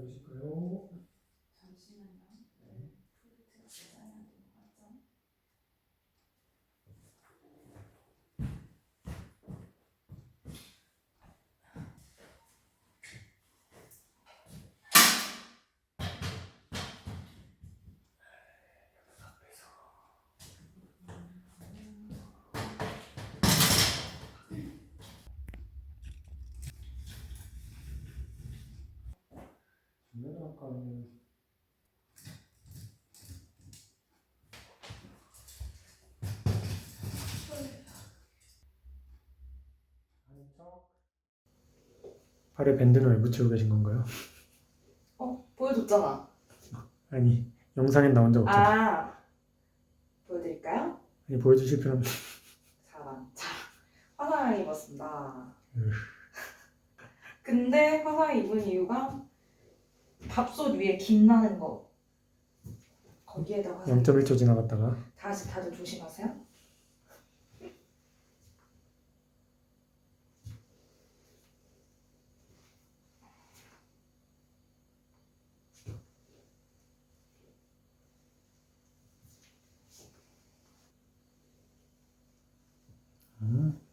잡으실까요? 잠시만요. 네. 프로젝트가 계산이 안 되는 거 같죠? 전면학과는 한쪽 발에 밴드는 왜 붙이고 계신 건가요? 보여줬잖아. 아니 영상엔 나온 적 없잖아. 보여드릴까요? 아니 보여주실 필요는 4번. 자, 화상을 입었습니다. 으. 근데 화상 입은 이유가 밥솥 위에 김 나는 거. 거기에다가 화상. 0.1초 지나갔다가 다들 조심하세요.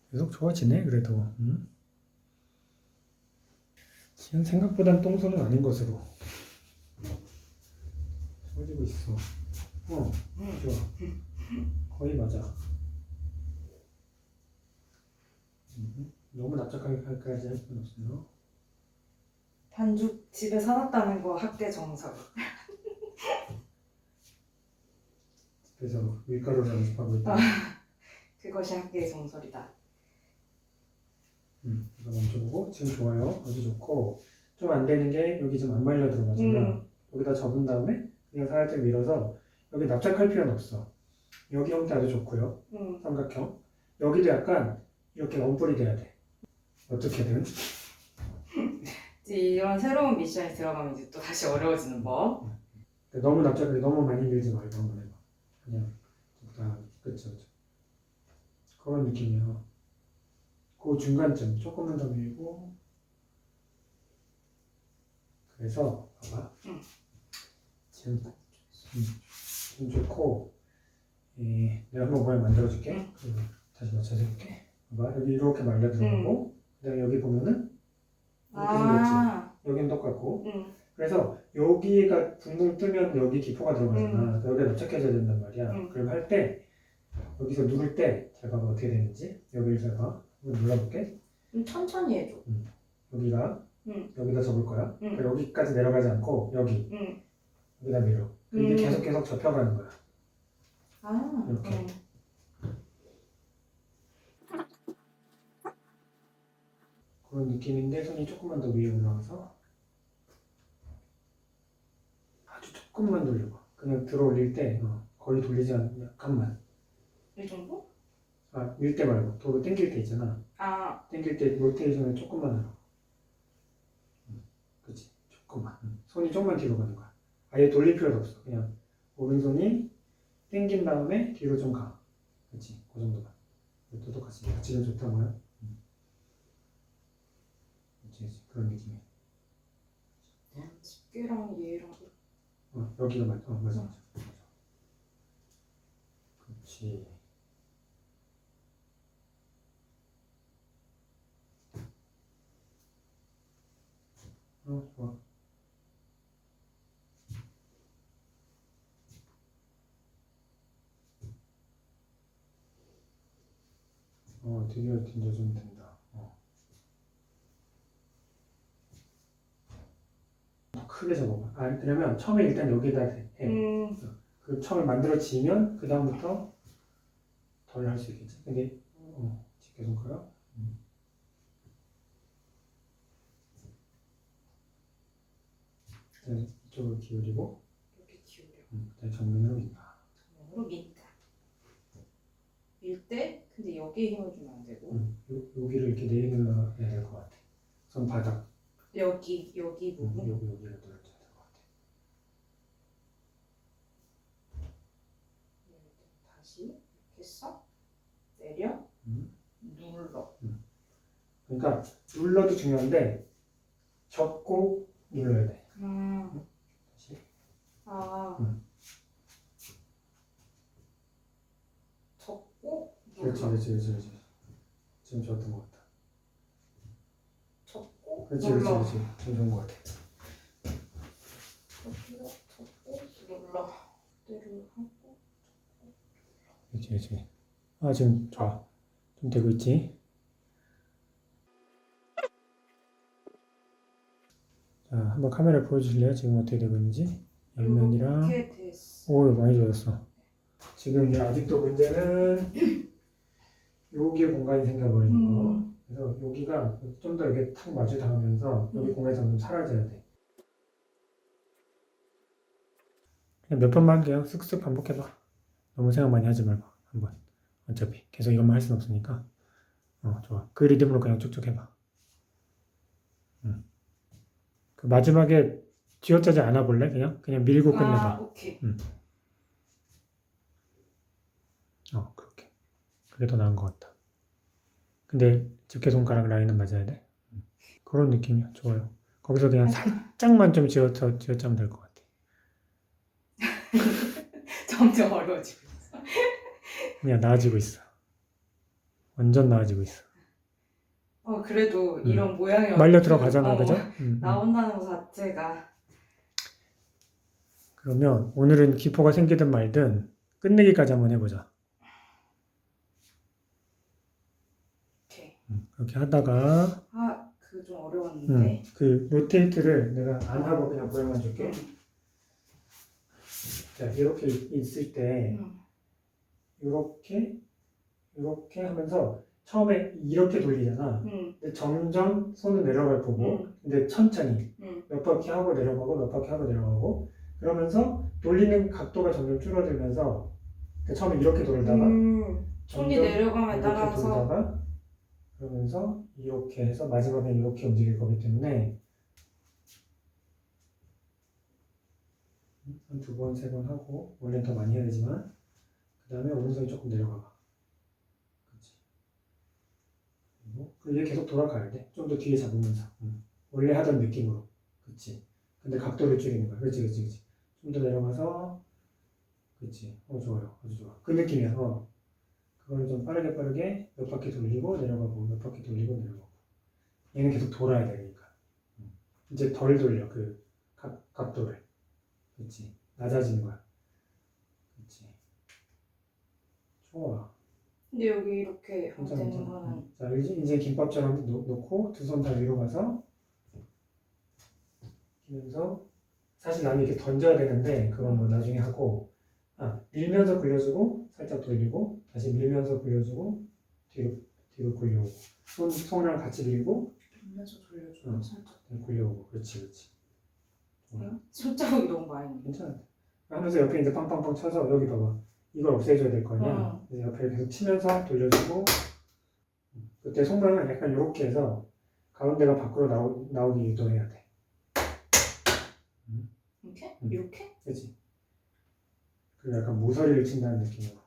계속 좋아지네 그래도. 지금 생각보단 똥손은 아닌 것으로 좋아지고 있어. 좋아. 거의 맞아. 너무 납작하게 갈까지 할 필요는 없어요. 반죽 집에 사놨다는 거 학대 정석. 그래서 밀가루를 연습하고 있다. 그것이 학대의 정설이다. 이거 멈춰보고 지금 좋아요. 아주 좋고 좀 안 되는 게 여기 좀 안 말려 들어가잖아. 여기다 접은 다음에 그냥 살짝 밀어서 여기 납작할 필요는 없어. 여기 형태 아주 좋고요. 삼각형. 여기도 약간 이렇게 원뿔이 돼야 돼. 어떻게든. 이제 이런 새로운 미션이 들어가면 이제 또 다시 어려워지는 법. 너무 납작하게 너무 많이 밀지 말고 한번 해봐. 그냥 적당하게. 그쵸. 그런 느낌이야. 그 중간쯤 조금만 더 밀고. 그래서 봐봐. 지금 좋고 내가 한번 모양 만들어줄게. 다시 맞춰서 해볼게. 봐봐. 여기 이렇게 말려 들어가고 그다음에 여기 보면은 이렇게 생겼지. 여긴 똑같고. 그래서 여기가 붕붕 뜨면 여기 기포가 들어가잖아. 여기가 납작해져야 된단 말이야. 그럼 할 때 여기서 누를 때 잘 봐봐 어떻게 되는지. 여기를 잘 봐. 한번 눌러볼게. 천천히 해줘. 여기가 여기다 접을 거야. 그러니까 여기까지 내려가지 않고 여기 여기다 밀어. 이게 계속 접혀가는 거야. 이렇게. 그런 느낌인데 손이 조금만 더 위에 올라가서 아주 조금만 돌려봐. 그냥 들어 올릴 때 거의 돌리지 않는 약간만. 이 정도? 밀 때 말고 도로 당길 때 있잖아. 당길 때 로테이션을 조금만 하라. 그치? 조금만. 손이 조금만 뒤로 가는 거야. 아예 돌릴 필요도 없어. 그냥 오른손이 당긴 다음에 뒤로 좀 가. 그치? 그 정도만. 이것도 똑같이. 지금 좋다고요? 그치? 그런 느낌이야. 집게랑 얘랑 여기가 맞아. 그렇지. 좋아. 드디어 딘져주면 된다. 크게 접어봐. 그러면 처음에 일단 여기다 해. 그 처음에 만들어지면 그 다음부터 덜 할 수 있겠지. 근데 집게 손가락. 이쪽으로 기울이고. 이렇게 기울여. 그다음에 정면으로 민다. 정면으로 민다. 밀 때 근데 여기에 힘을 주면 안 되고. 여기를 이렇게 내려야 될 것 같아. 손바닥. 여기 부분. 여기를 눌러줘야 될 것 같아. 다시 이렇게 써 내려 눌러. 그러니까 눌러도 중요한데 접고 눌러야 돼. 다시. 아. 접고 그렇지. 지금 좋았던 것 같다. 접고 그렇지. 눌러. 지금 좋은 것 같아. 여기가 접고 눌러. 그대로 하고. 그렇지. 아, 지금 좋아. 좀 되고 있지. 자, 한번 카메라 보여주실래요? 지금 어떻게 되고 있는지. 옆면이랑. 이렇게 됐어. 오, 많이 좋았어. 지금 이제 아직도 문제는 여기에 공간이 생겨버리는 거. 그래서 여기가 좀 더 이렇게 탁 마주 닿으면서 여기 공간이 점점 사라져야 돼. 그냥 몇 번만 그냥 쓱쓱 반복해봐. 너무 생각 많이 하지 말고 한번. 어차피 계속 이것만 할 수는 없으니까. 좋아. 그 리듬으로 그냥 쭉쭉 해봐. 그 마지막에 쥐어짜지 않아 볼래? 그냥 밀고 끝내봐. 오케이. 그렇게. 그게 더 나은 것 같다. 근데 집게손가락 라인은 맞아야 돼. 그런 느낌이야. 좋아요. 거기서 그냥 살짝만 좀 쥐어짜면 될 것 같아. 점점 어려워지고 있어. 그냥 나아지고 있어. 완전 나아지고 있어. 그래도 이런 모양이 말려 들어가잖아, 그죠? 나온다는 것 자체가. 그러면 오늘은 기포가 생기든 말든 끝내기까지 한번 해보자. 오케이. 그렇게 하다가 그거 좀 어려웠는데. 그 로테이트를 내가 안 하고 그냥 보여만 줄게. 자, 이렇게 있을 때 이렇게 하면서 처음에 이렇게 돌리잖아. 근데 점점 손은 내려갈 거고, 근데 천천히 몇 바퀴 하고 내려가고 몇 바퀴 하고 내려가고, 그러면서 돌리는 각도가 점점 줄어들면서 처음에 이렇게 돌다가 손이 내려감에 이렇게 따라서 돌다가 그러면서 이렇게 해서 마지막에 이렇게 움직일 거기 때문에 한 2번, 3번 하고, 원래는 더 많이 해야 되지만, 그 다음에 오른손이 조금 내려가봐. 그렇지. 그리고 얘 계속 돌아가야 돼. 좀 더 뒤에 잡으면서. 원래 하던 느낌으로. 그렇지. 근데 각도를 줄이는 거야. 그렇지. 좀 더 내려가서, 그렇지. 좋아요. 아주 좋아. 그 느낌이야. 그걸 좀 빠르게 몇 바퀴 돌리고 내려가고, 몇 바퀴 돌리고 내려가고. 얘는 계속 돌아야 되니까. 이제 덜 돌려. 그 각도를. 그렇지. 낮아지는 거야. 그렇지. 좋아. 근데 여기 이렇게 괜찮아. 되는 거는 자, 이제 김밥처럼 놓고 두 손 다 위로 가서 하면서 사실 나는 이렇게 던져야 되는데 그건 뭐 나중에 하고 밀면서 굴려주고 살짝 돌리고 다시 밀면서 굴려주고 뒤로 굴려오고 손이랑 같이 밀고 밀면서 돌려주고 살짝 굴려오고 그렇지. 손자국이 너무 많이. 괜찮아. 하면서 옆에 이제 빵빵빵 쳐서 여기 봐봐. 이걸 없애줘야 될 거 아니야. 그래서 옆에 계속 치면서 돌려주고 그때 손가락은 약간 이렇게 해서 가운데가 밖으로 나오게 유도해야 돼. 이렇게? 이렇게? 그렇지. 그리고 약간 모서리를 친다는 느낌으로.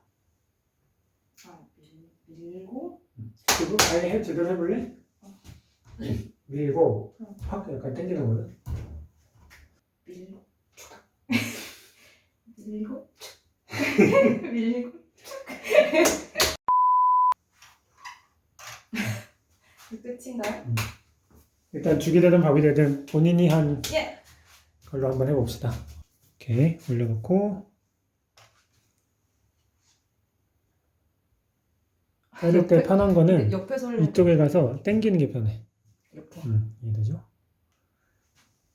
밀고. 그리고 아예 제대로 해볼래? 밀고 확 약간 당기는 거든. 밀고. 밀고. 밀고. 끝인가요? 일단 죽이 되든 밥이 되든 본인이 한 예. 걸로 한번 해봅시다. 이렇게 올려놓고 자를 때 편한 거는 이쪽에 가서 당기는 게 편해. 이렇게. 이해되죠?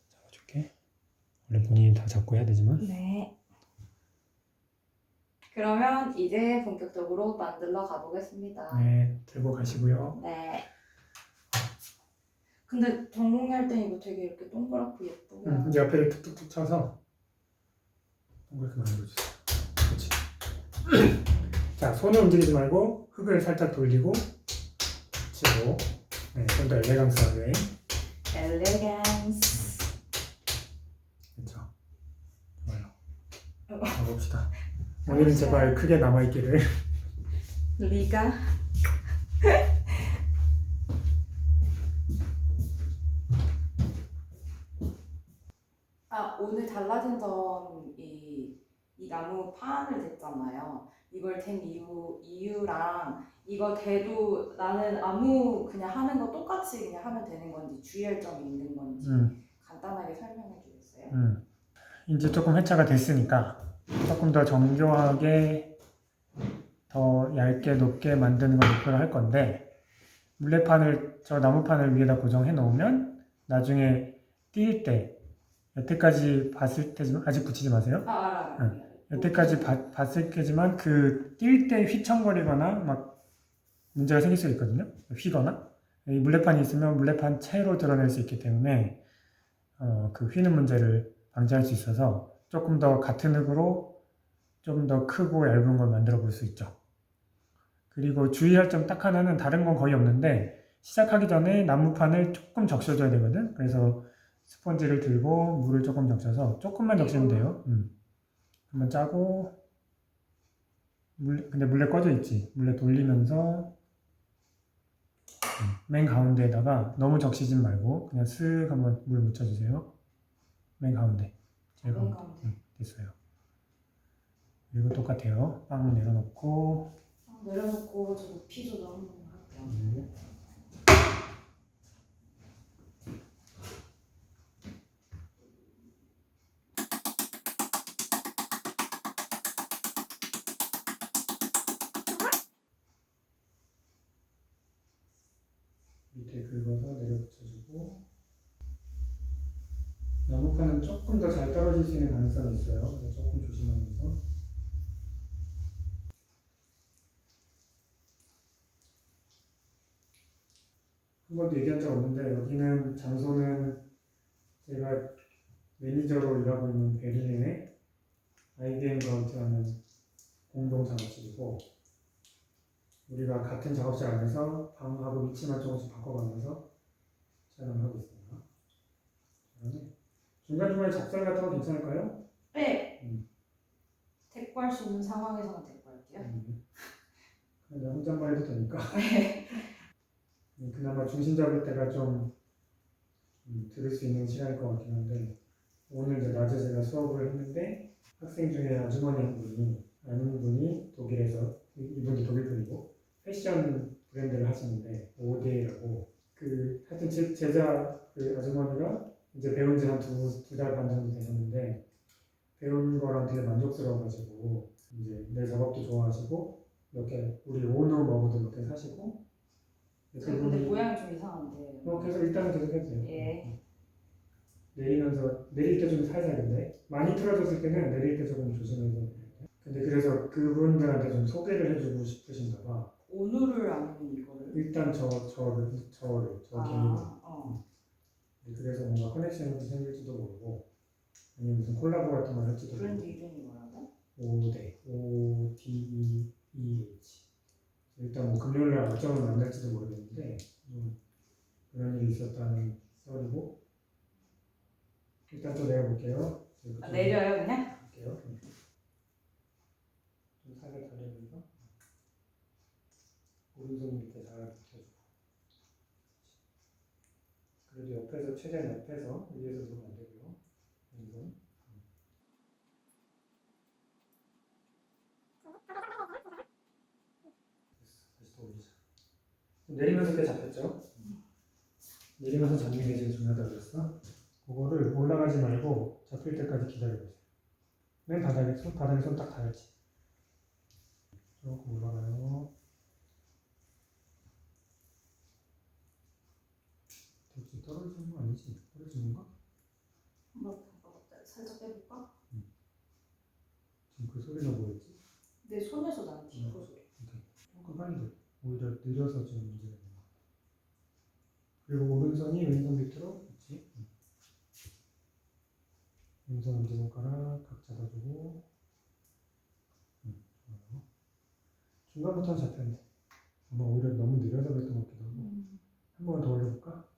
잡아줄게. 원래 본인이 다 잡고 해야 되지만. 네. 그러면 이제 본격적으로 만들러 가보겠습니다. 네, 들고 가시고요. 네. 근데 전공이 할 때는 이거 되게 이렇게 동그랗고 예쁘게. 이제 옆에 툭툭툭 쳐서 동그랗게 만들어주세요. 그렇지. 자, 손을 움직이지 말고 흙을 살짝 돌리고 치고 네, 좀 더 엘레강스하게. 엘레강스. 그렇죠. 좋아요. 가봅시다. 오늘은 제발 크게 남아있기를. 리가. 오늘 달라진 점이 이 나무 판을 댔잖아요. 이걸 댄 이유랑 이거 대도 나는 아무 그냥 하는 거 똑같이 그냥 하면 되는 건지 주의할 점이 있는 건지 간단하게 설명해 주겠어요? 이제 조금 회차가 됐으니까 조금 더 정교하게 더 얇게 높게 만드는 걸 목표로 할 건데 물레판을 저 나무판을 위에다 고정해 놓으면 나중에 뛸 때 여태까지 봤을 때지만 아직 붙이지 마세요. 알아. 여태까지 봤을 때지만 그 뛸 때 휘청거리거나 막 문제가 생길 수 있거든요. 휘거나 이 물레판이 있으면 물레판 채로 드러낼 수 있기 때문에 그 휘는 문제를 방지할 수 있어서 조금 더 같은 흙으로 좀 더 크고 얇은 걸 만들어 볼 수 있죠. 그리고 주의할 점 딱 하나는 다른 건 거의 없는데 시작하기 전에 나무판을 조금 적셔줘야 되거든. 그래서 스펀지를 들고 물을 조금 적셔서 조금만 적시면 돼요. 한번 짜고 근데 물레 꺼져 있지. 물레 돌리면서 맨 가운데에다가 너무 적시진 말고 그냥 쓱 한번 물 묻혀주세요. 맨 가운데. 제일 가운데. 됐어요. 그리고 똑같아요. 빵 내려놓고 저 높이 조절 한번 할게요. 밑에 긁어서 내려 붙여주고 나무판은 조금 더 잘 떨어질 수 있는 가능성이 있어요. 그래서 조금 조심하면서 한 번도 얘기한 적 없는데 여기는 장소는 제가 매니저로 일하고 있는 베를린의 IBM 가운트라는 공동 작업실이고 우리가 같은 작업실 안에서 방하고 위치만 조금씩 바꿔가면서 촬영을 하고 있습니다. 그다음에 중간중간에 작살 같은 거 괜찮을까요? 네. 대꾸할 수 있는 상황에서는 대꾸할게요. 그냥 혼잣말 해도 되니까. 그나마 중심 잡을 때가 좀 들을 수 있는 시간일 것 같긴 한데 오늘 이제 낮에 제가 수업을 했는데 학생 중에 아주머니 한 분이 아는 분이 독일에서 이분도 독일 분이고 패션 브랜드를 하시는데 오데라고 그 하여튼 제자 그 아주머니가 이제 배운 지 한 두 달 반 정도 되셨는데 배운 거랑 되게 만족스러워가지고 이제 내 작업도 좋아하시고 이렇게 우리 오너 머그도 이렇게 사시고 근데 모양이 좀 이상한데. 계속 일단은 계속 해도 돼요. 예. 내리면서 내릴 때 좀 살살 근데 많이 틀어졌을 때는 내릴 때 조금 조심해서. 근데 그래서 그분들한테 좀 소개를 해주고 싶으신가 봐. 오늘을 아니면 이거를? 일단 저를 개인을. 그래서 뭔가 커넥션이 생길지도 모르고 아니면 무슨 콜라보 같은 걸 할지도 모르고. 브랜드 이름이 뭐라고? 오데 ODEH. 일단 뭐 금요일날 어쩌면 만날지도 모르겠는데 그런 일이 있었다는 썰이고 일단 또 내려볼게요. 내려요 그냥? 볼게요. 좀 살살 달려면서 오른손 밑에 잘 붙여주고 그래도 옆에서 최대한 옆에서 위에서 누르면 안 되고요. 왼손 다시 더 올리자. 내리면서 때 잡혔죠? 내리면서 잡는 게 제일 중요하다고 그랬어. 그거를 올라가지 말고 잡힐 때까지 기다려보세요. 맨 바닥에 손 딱 닿을지. 조금 올라가요. 혹시 떨어지는 거 아니지? 떨어지는 거? 한번 살짝 빼볼까? 지금 그 소리가 뭐였지? 내 손에서 나는 디코 소리. 조금 빨리 돼. 오히려 느려서 지금 문제가 있는 거. 그리고 오른손이 왼손 밑으로 그렇지. 왼손 엄지손가락 각 잡아주고 좋아요. 중간부터는 잡혔는데 아마 오히려 너무 느려서 그랬던 것 같기도 하고 한 번 더 올려볼까?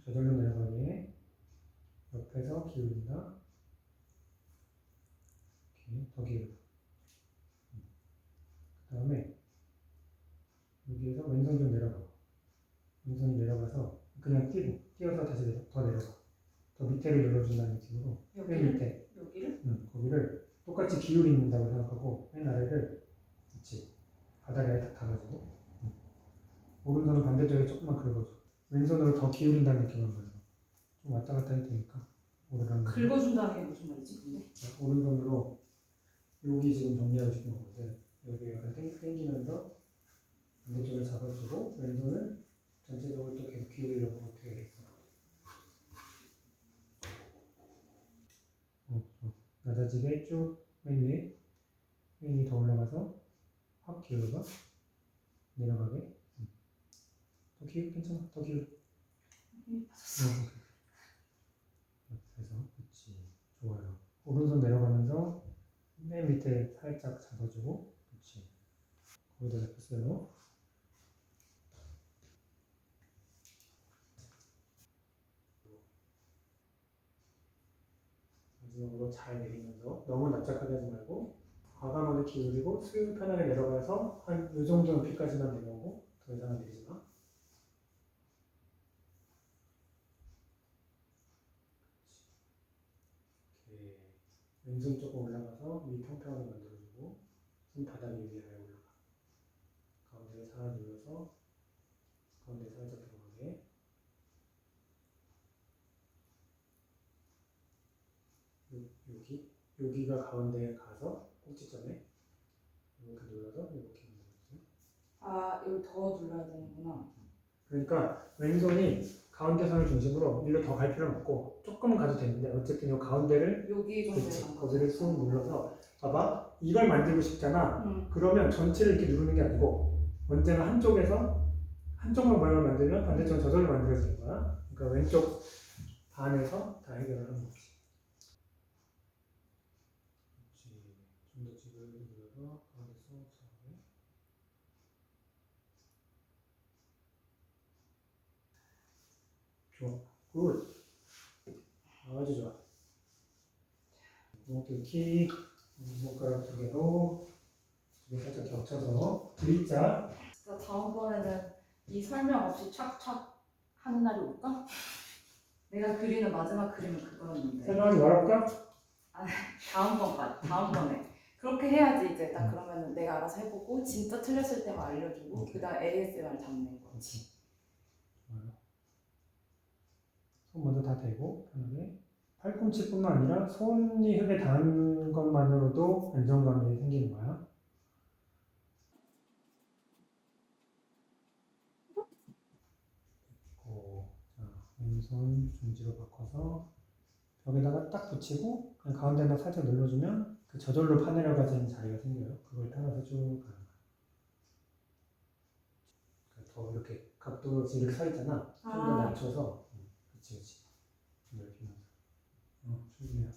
저절로 내려가게 옆에서 기울인다. 오케이, 더 기울여. 다음에 여기에서 왼손 좀 내려가. 왼손이 내려가서 그냥 띄어서 다시 더 내려가. 더 밑에를 눌러준다는 느낌으로 맨 밑에 여기를? 거기를 똑같이 기울인다고 생각하고 맨 아래를 그렇지. 바닥에 딱 닿아주고 오른손은 반대쪽에 조금만 긁어줘. 왼손으로 더 기울인다는 느낌으로 해서 좀 왔다 갔다 해도 되니까 오르락 긁어준다는 게 무슨 말이지 근데? 오른손으로 여기 지금 정리하고 싶은 거거든. 여기 약간 당기면서 반대쪽을 잡아주고 왼손을 전체적으로 또 계속 기울이려고 어떻게 되겠어. 낮아지게 쭉 맨 위에 더 올라가서 확 기울여봐. 내려가게. 더 기울 괜찮아. 더 기울. 그래서 그렇지. 좋아요. 오른손 내려가면서 맨 밑에 살짝 잡아주고 그렇지. 거기다 잡혔어요. 마지막으로 잘 내리면서 너무 납작하게 하지 말고 과감하게 기울이고 슥 편하게 내려가서 한 이 정도 높이까지만 내려오고 더 이상은 내리지 마. 이렇게 왼손 조금 올라가서 위 평평하게 만들어주고 손 바닥이 위에 아예 올라가. 가운데를 살아 눌러서 가운데 살짝 들어가게. 여기가 가운데에 가서 꼭지점에 이렇게 눌러서 이렇게 만들어주세요. 아 여기 더 눌러야 되는구나. 그러니까 왼손이 가운데 선을 중심으로 일로 더 갈 필요는 없고 조금은 가도 되는데 어쨌든 이 가운데를 여기 정도에 그렇지 간 거기를 거지. 쑥 눌러서 봐봐 이걸 만들고 싶잖아. 응. 그러면 전체를 이렇게 누르는 게 아니고 언제나 한쪽만 모양을 만들면 반대쪽은 저절로 만들어지는 거야. 그러니까 왼쪽 반에서 다 해결을 하는 거지. 좀 더 집을 눌러서 가운데 쏙 잡아요. 좋아. 굿. 아주 좋아. 이렇게 킥 손가락 두 개로 두 개 살짝 겹쳐서 V자. 진짜 다음번에는 이 설명 없이 착착 하는 날이 올까? 내가 그리는 마지막 그림은 그거였는데 설명하지 말아볼까? 다음번에 그렇게 해야지 이제 딱 그러면은 내가 알아서 해보고 진짜 틀렸을 때만 알려주고 오케이. 그다음 ASMR 잡는 거지. 좋아요. 손 먼저 다 대고 편하게. 팔꿈치뿐만 아니라 손이 흙에 닿은 것만으로도 안정감이 생기는 거야. 자, 왼손 중지로 바꿔서 벽에다가 딱 붙이고 그냥 가운데만 살짝 눌러주면 그 저절로 파내려가지는 자리가 생겨요. 그걸 따라서 쭉 가는 거야. 그러니까 더 이렇게 각도 이렇게 서 있잖아. 좀 더 낮춰서 그렇지. 넓히면서 충분해요.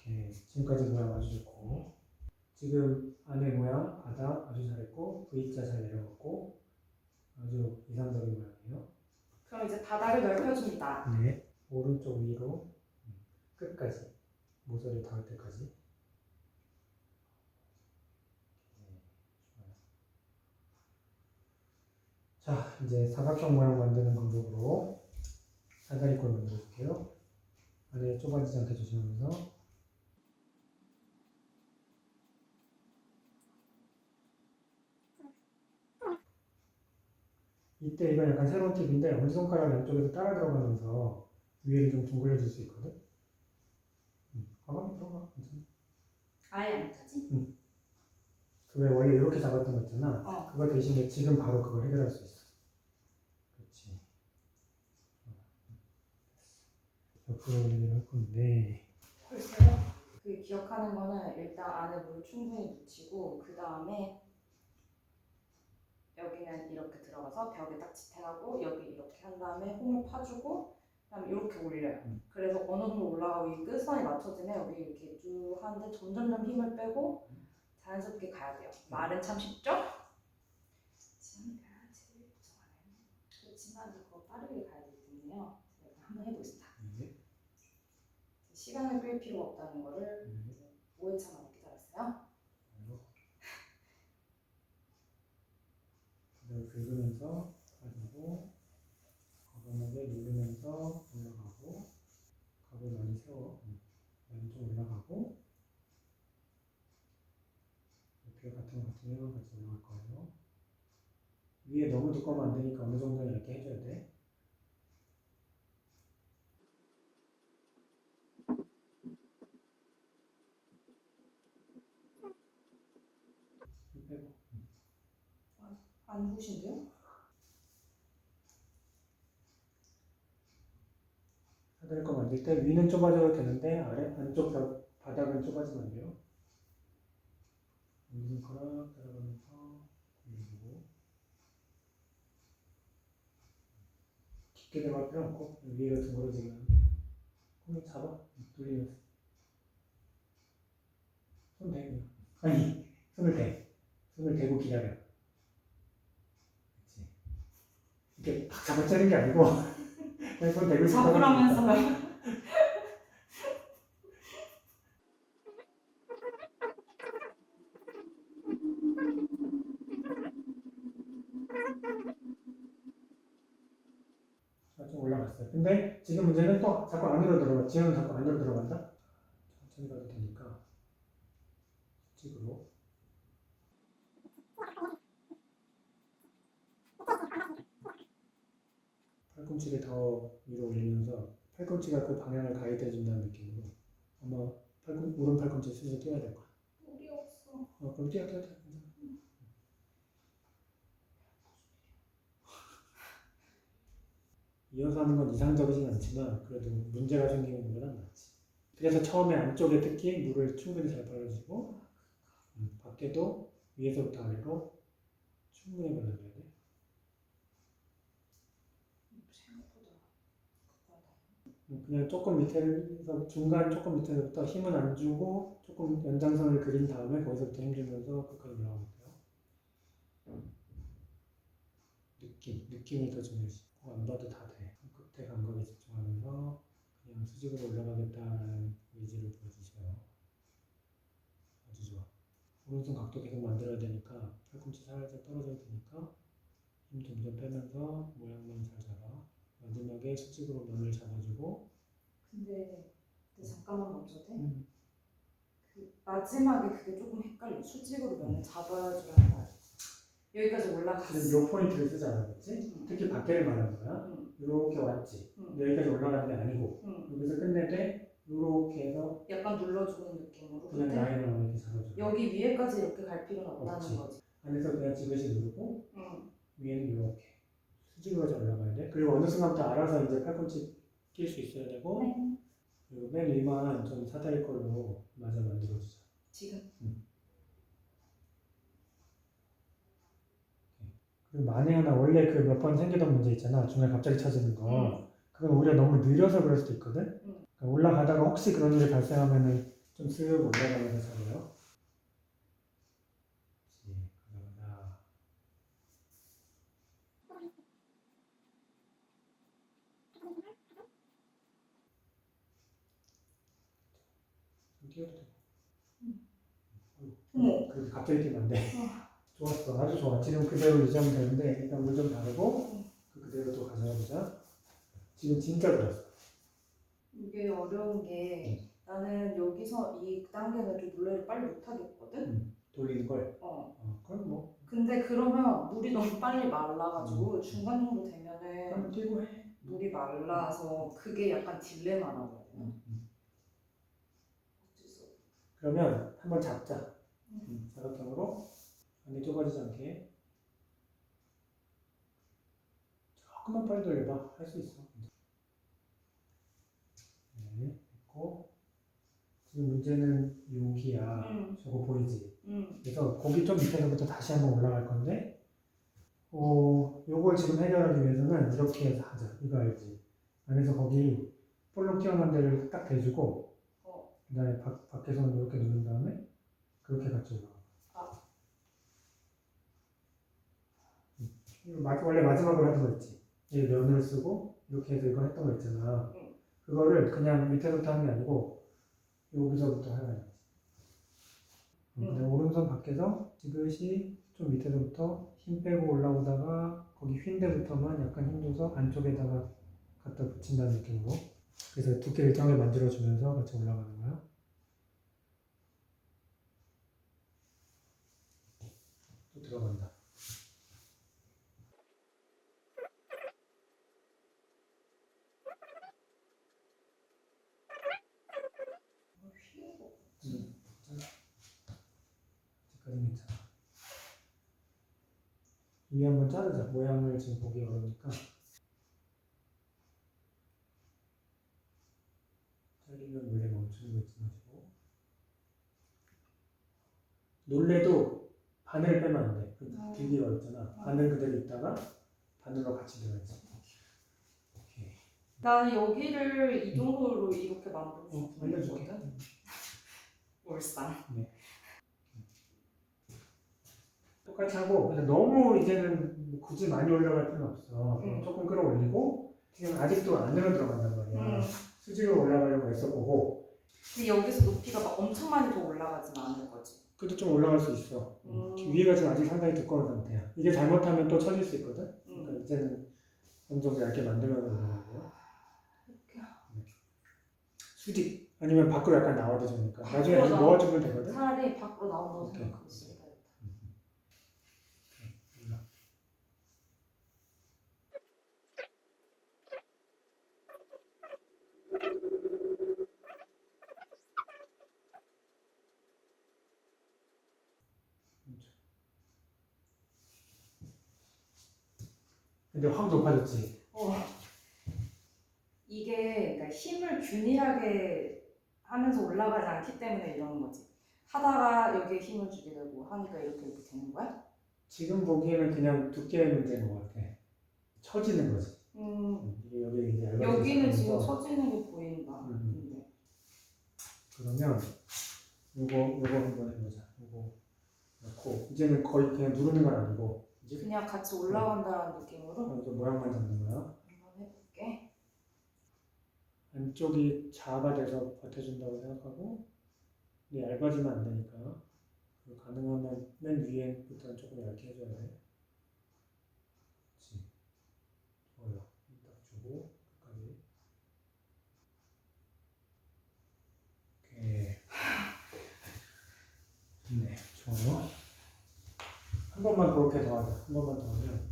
이렇게 지금까지 모양 아주 좋고 지금 안에 모양 바닥 아주 잘했고 V자 잘 내려갔고 아주 이상적인 모양이에요. 그럼 이제 바닥을 넓혀줍니다. 네. 오른쪽 위로 끝까지 모서리 닿을 때까지. 자, 이제 사각형 모양 만드는 방법으로 사다리꼴 만들어 볼게요. 안에 좁아지지 않게 조심하면서 이때 이건 약간 새로운 팁인데 엄지손가락 양쪽에서 따라 들어가면서 위를 좀 둥글려 줄 수 있거든. 가만히 들어가. 괜찮아. 아예 안 타지? 그 왜 원래 이렇게 잡았던 거 있잖아. 그거 대신에 지금 바로 그걸 해결할 수 있어. 그렇지. 옆으로 올리기로 할 건데. 글쎄요. 그 기억하는 거는 일단 안에 물 충분히 묻히고 그 다음에 여기는 이렇게 들어가서 벽에 딱 지탱하고 여기 이렇게 한 다음에 홈을 파주고 그다음에 이렇게 올려요. 그래서 어느 정도 올라가고 이 끝선이 맞춰지면 여기 이렇게 쭉 하는데 점점점 힘을 빼고 자연스럽게 가야 돼요. 말은 참 쉽죠? 지금 제일 좋아하는 그렇지만 이거 빠르게 가야 되기 때문에요. 제가 한번 해보겠습니다. 시간을 끌 필요가 없다는 거를 5회차만 기다렸어요. 긁으면서 가지고 과감하게 누르면서 올라가고 각을 많이 세워. 많이 좀 올라가고 높이가 같은 것 같으면 같이 올라갈 거예요. 위에 너무 두꺼우면 안 되니까 어느 정도는 이렇게 해줘야 돼. 힘 빼고. 안 보신대요? 사다리 거 만들 때 위는 좁아져도 되는데 아래 안쪽 바닥은 좁아지면 안 돼요. 손가락 따라가면서 돌리고 깊게 들어갈 필요 없고 위에가 둥그러지면 안 돼요. 손을 잡아 돌리면서 손 대고 아니 손을 대고 기다려. 그렇지. 이렇게 팍 잡아채는 게 아니고 그냥 손 대고 잡으라면서요. 좀 올라갔어요. 근데 지금 문제는 또 자꾸 안으로 들어가. 지연은 자꾸 안으로 들어간다. 천천히 가도 되니까 수직으로. 팔꿈치를 더 위로 올리면서 팔꿈치가 그 방향을 가이드해 준다는 느낌으로 아마 오른 팔꿈치 슬슬 뛰어야 될 거야. 우리 없어. 그럼 뛰어. 이어서 하는 건 이상적이진 않지만 그래도 문제가 생기는 것보다 낫지. 그래서 처음에 안쪽에 특히 물을 충분히 잘 발라주고 밖에도 위에서부터 아래로 충분히 발라줘야 돼. 생각보다 그냥 조금 밑에서 중간 조금 밑에서부터 힘은 안 주고 조금 연장선을 그린 다음에 거기서부터 힘 주면서 끝까지 올라가면 돼요. 느낌이 더 중요하지. 안 봐도 다 돼. 끝에 감각에 집중하면서 그냥 수직으로 올라가겠다는 의지를 보여주세요. 아주 좋아. 오른손 각도 계속 만들어야 되니까 팔꿈치 살짝 떨어져야 되니까 힘 점점 빼면서 모양만 잘 잡아. 마지막에 수직으로 면을 잡아주고. 근데 잠깐만 멈춰도 돼? 그 마지막에 그게 조금 헷갈려. 수직으로 면을 잡아주라는 말. 여기까지 올라갔어. 지금 요 포인트를 쓰지 않았겠지? 특히 밖에를 말하는 거야. 이렇게 왔지. 여기까지 올라가는 게 아니고 여기서 끝내되 이렇게 해서 약간 눌러주는 느낌으로. 그냥 근데 라인을 이렇게 잡아줘. 여기 위에까지 이렇게 갈 필요는 없다는 없지. 거지. 안에서 그냥 지그시 누르고 위에는 이렇게 수직으로 올라가야 돼. 그리고 어느 순간부터 알아서 이제 팔꿈치 낄 수 있어야 되고. 네. 그리고 맨 위만 좀 사다리 걸로 마저 만들어주자. 지금. 그리고 만에 하나 원래 그 몇 번 생기던 문제 있잖아. 중간에 갑자기 쳐지는 거. 그건 오히려 너무 느려서 그럴 수도 있거든. 그러니까 올라가다가 혹시 그런 일이 발생하면은 좀 쓱 올라가면서 잡아요. 가자. 좀 뛰어도 돼. 그렇게 갑자기 뛰면 안 돼. 좋았어. 아주 좋아. 지금 그대로 유지하면 되는데 일단 물 좀 바르고 그대로 또 가져가 보자. 지금 진짜 좋았어. 이게 어려운 게 나는 여기서 이 단계는 좀 물레를 빨리 못 하겠거든. 돌리는 걸. 그럼 뭐. 근데 그러면 물이 너무 빨리 말라가지고 중간 정도 되면은 그럼 뛰고 해. 물이 말라서 그게 약간 딜레마라고 해야 되나? 그러면 한번 잡자. 사각형으로 안에 좁아지지 않게. 조금만 빨리 돌려봐. 할 수 있어. 네, 됐고. 지금 문제는 여기야. 저거 보이지? 그래서 거기 좀 밑에서부터 다시 한번 올라갈 건데, 요걸 지금 해결하기 위해서는 이렇게 해서 하자. 이거 알지? 안에서 거기 볼록 튀어나온 데를 딱 대주고, 그 다음에 밖에서는 이렇게 누른 다음에, 그렇게 같이 올라가. 원래 마지막으로 했던 거 있지? 이 면을 쓰고, 이렇게 해서 이거 했던 거 있잖아. 그거를 그냥 밑에서부터 하는 게 아니고, 여기서부터 해야 돼. 근데 운동선 밖에서 지그시 좀 밑에서부터 힘 빼고 올라오다가 거기 휜 데부터만 약간 힘줘서 안쪽에다가 갖다 붙인다는 느낌으로. 그래서 두께를 일정하게 만들어주면서 같이 올라가는 거야. 또 들어간다. 여기까지 괜찮아. 위에 한번 자르자. 모양을 지금 보기 어려우니까. 잘리면 원래 멈추는 거 잊지 마시고. 놀래도 바늘 빼면 안 돼. 길기가 있잖아. 바늘 그대로 있다가 바늘로 같이 들어야지. 오케이. 나는 여기를 이 정도로 이렇게 만들고 알려줄게. 싶거든. 울산. 네. 똑같이 하고, 근데 너무 이제는 굳이 많이 올라갈 필요는 없어. 조금 끌어올리고, 지금 아직도 안으로 들어간단 말이야. 수직으로 올라가려고 했어보고. 근데 여기서 높이가 막 엄청 많이 더 올라가지는 않을 거지. 그래도 좀 올라갈 수 있어. 위에가 지금 아직 상당히 두꺼운 상태야. 이게 잘못하면 또 처질 수 있거든. 그러니까 이제는 어느 정도 얇게 만들면서 올라가고요. 수직 아니면 밖으로 약간 나와도 되니까. 나중에 다시 모아주면 되거든. 차라리 밖으로 나온다고 생각하고 있어. 근데 확 높아졌지. 이게 그러니까 힘을 균일하게 하면서 올라가지 않기 때문에 이러는 거지. 하다가 여기에 힘을 주게 되고 하니까 이렇게 되는 거야? 지금 보기에는 그냥 두께의 문제인 것 같아. 처지는 거지. 이게 여기 이제 여기는 지금 처지는 게 보인다. 그러면 요거 한번 해보자. 요거 넣고 이제는 거의 그냥 누르는 건 아니고 이제 그냥 같이 올라간다는 느낌으로 이제 모양만 잡는 거야. 한번 해볼게. 안쪽이 자아가 돼서 버텨준다고 생각하고 근데 얇아지면 안 되니까 가능하면 맨 위에부터는 조금 얇게 해줘야 돼. 그렇지. 좋아요. 딱 주고 끝까지. 오케이. 네, 좋아요. 한 번만 그렇게 더 하자. 한 번만 더 하면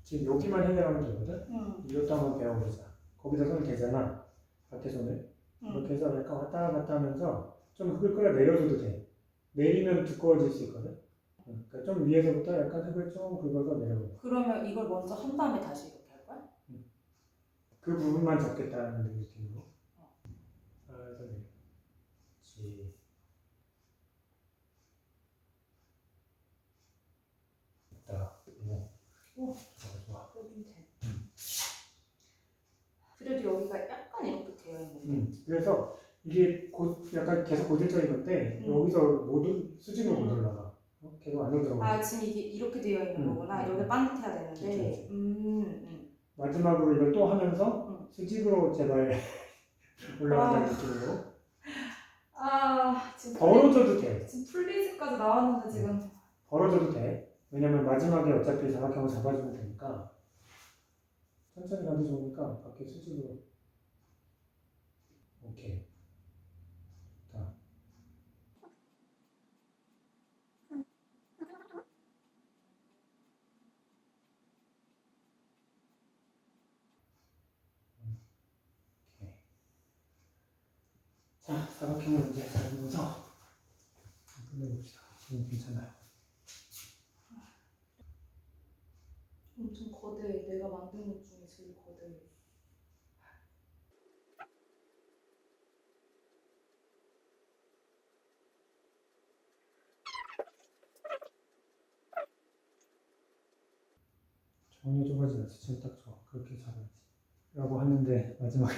지금 여기만 해결하면 되거든? 이것도 한번 배워보자. 거기다 손을 대잖아. 밖에 손을. 이렇게 해서 약간 왔다 갔다 하면서 좀 흙을 끌어내려줘도 돼. 내리면 두꺼워질 수 있거든? 그러니까 좀 위에서부터 약간 흙을 좀 긁어서 내려보자. 그러면 이걸 먼저 한 다음에 다시 이렇게 할 거야? 그 부분만 잡겠다는 느낌으로. 그래서 내려. 그렇지. 됐다. 오. 좋아. 그래도 돼. 그래도 여기가 약간 이렇게 되어 있는데. 그래서 이게 약간 계속 고질적인 건데 여기서 모두 수직으로 못 올라가. 계속 안으로 들어가. 아 지금 이게 이렇게 되어 있는 거구나. 여기 반듯해야 되는데. 마지막으로 이걸 또 하면서 수직으로 제발 올라간다는 느낌으로. 지금 벌어져도 돼. 지금 풀리즈까지 나왔는데 지금. 벌어져도 돼. 왜냐면 마지막에 어차피 사각형을 잡아주면 되니까. 천천히 가도 좋으니까 밖에 수직으로. 오케이. 자. 오케이. 자, 사각형을 이제 잡으면서 끝내봅시다. 지금 괜찮아요. 엄청 거대해. 내가 만든 것 중에 제일 거대해. 전혀 좁아지지 않지. 지금 딱 좋아. 그렇게 잡아야지. 라고 하는데 마지막에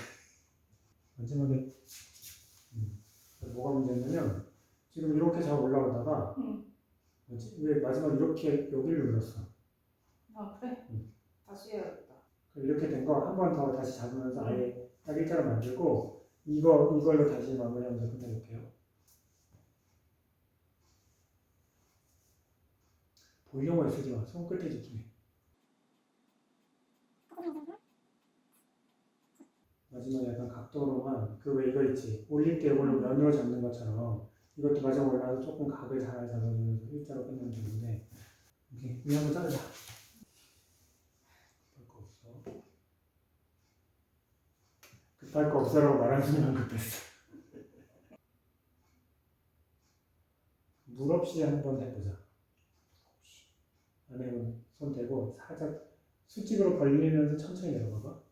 뭐가 문제냐면 지금 이렇게 잘 올라가다가 뭐지? 왜 마지막에 이렇게 여기를 눌렀어. 아 그래? 다시 해야겠다. 이렇게 된 거 한 번 더 다시 잡으면서 아예 딱 일자로 만들고 이걸로 다시 마무리하면서 끝내볼게요. 보이려고 애쓰지 마. 손끝에 집중해. 마지막에 약간 각도로만 그 왜 이거 있지? 올릴 때 이걸로 면으로 잡는 것처럼 이것도 마지막 올라서 조금 각을 잘 잡아주면서 일자로 끝내면 되는데 이렇게 위 한번 자르자. 급할 거 없어. 급할 거 없어라고 말하는 순간 급했어. 물 없이 한번 해보자. 안에 손 대고 살짝 수직으로 벌리면서 천천히 내려가봐.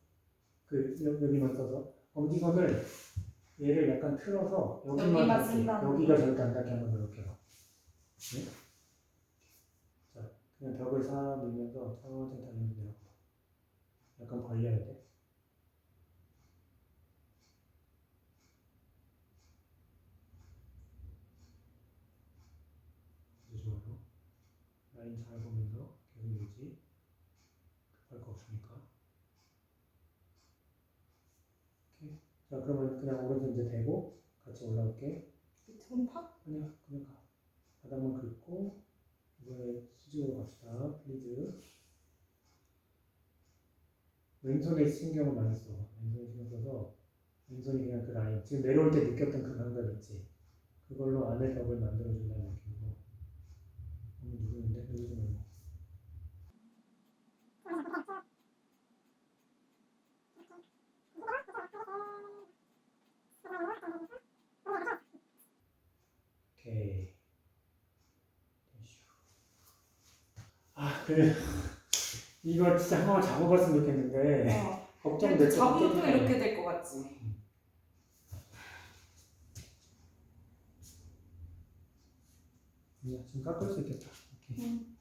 여기만 써서 엄지손을 얘를 약간 틀어서 여기만 닿게, 쓴다는 여기가 절대 안 닿게 한번 이렇게 봐. 네? 자, 그냥 벽을 싹 밀면서 천천히 달리면서 내려가. 약간 벌려야 돼. 아주 좋아요. 라인 잘 보면서 계속 유지. 급할 거 없으니까. 오케이. 자, 그러면 그냥 오른손 이제 대고 같이 올라올게. 손팍? 아니야, 그냥 가. 바닥만 긁고 이번에 수직으로 갑시다. 플리즈. 왼손에 신경을 많이 써. 왼손에 신경 써서 왼손이 그냥 그 라인. 지금 내려올 때 느꼈던 그 감각 있지? 그걸로 안에 벽을 만들어준다는 느낌으로. 너무 누르는데? 누르지 말고. 오케이. 이거 진짜 한 번만 잡아봤으면 좋겠는데 걱정돼. 잡으면 또 이렇게 될 것 같지? 지금 깎을 수 있겠다. 오케이.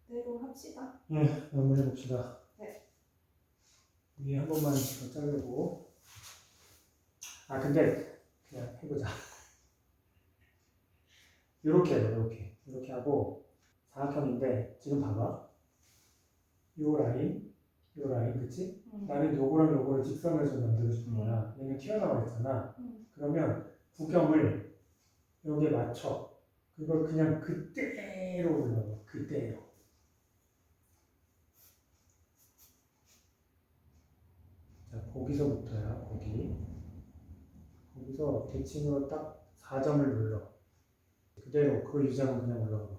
대로 합시다. 네, 한번 해봅시다. 네. 위에 한 번만 더 자르고. 근데 그냥 해보자. 이렇게 해요. 이렇게 하고 사각형인데 지금 봐봐. 요 라인, 그치? 나는 요거랑 요거를 직선을 좀 만들고 싶은 거야. 얘는 튀어나와 있잖아. 그러면 구경을 여기에 맞춰. 그걸 그냥 그대로 올려봐. 그대로. 자, 거기서부터야. 거기서 대칭으로 딱 4점을 눌러. 그대로 그걸 유지하면 그냥 올라가 봐.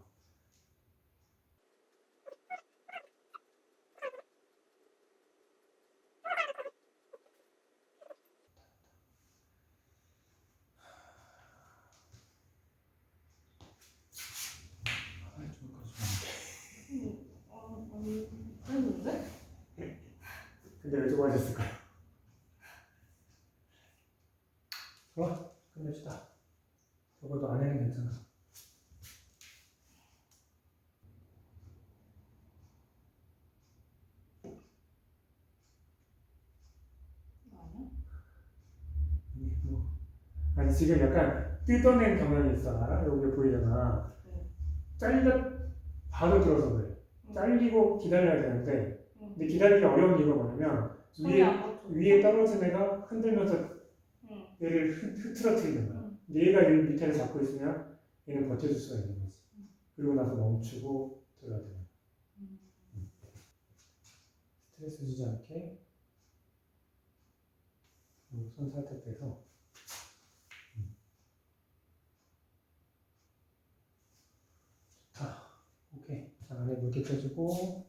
했는데? 근데 왜 좋아하셨을까요? 좋아, 끝냅시다. 적어도 안에는 괜찮아. 아니 지금 약간 뜯어낸 경향이 있어. 알아? 여기 보이잖아. 바로 들어서 그래. 잘리고 기다려야 되는데 근데 기다리기 어려운 이유가 뭐냐면 위에 떨어진 애가 흔들면서 얘를 흐트러뜨리는 거야. 근데 얘가 이 밑에를 잡고 있으면 얘는 버텨줄 수가 있는 거지. 그리고 나서 멈추고 들어야 되는 거야. 스트레스 주지 않게 손 살짝 빼서 좋다. 오케이. 자, 안에 물기 펴주고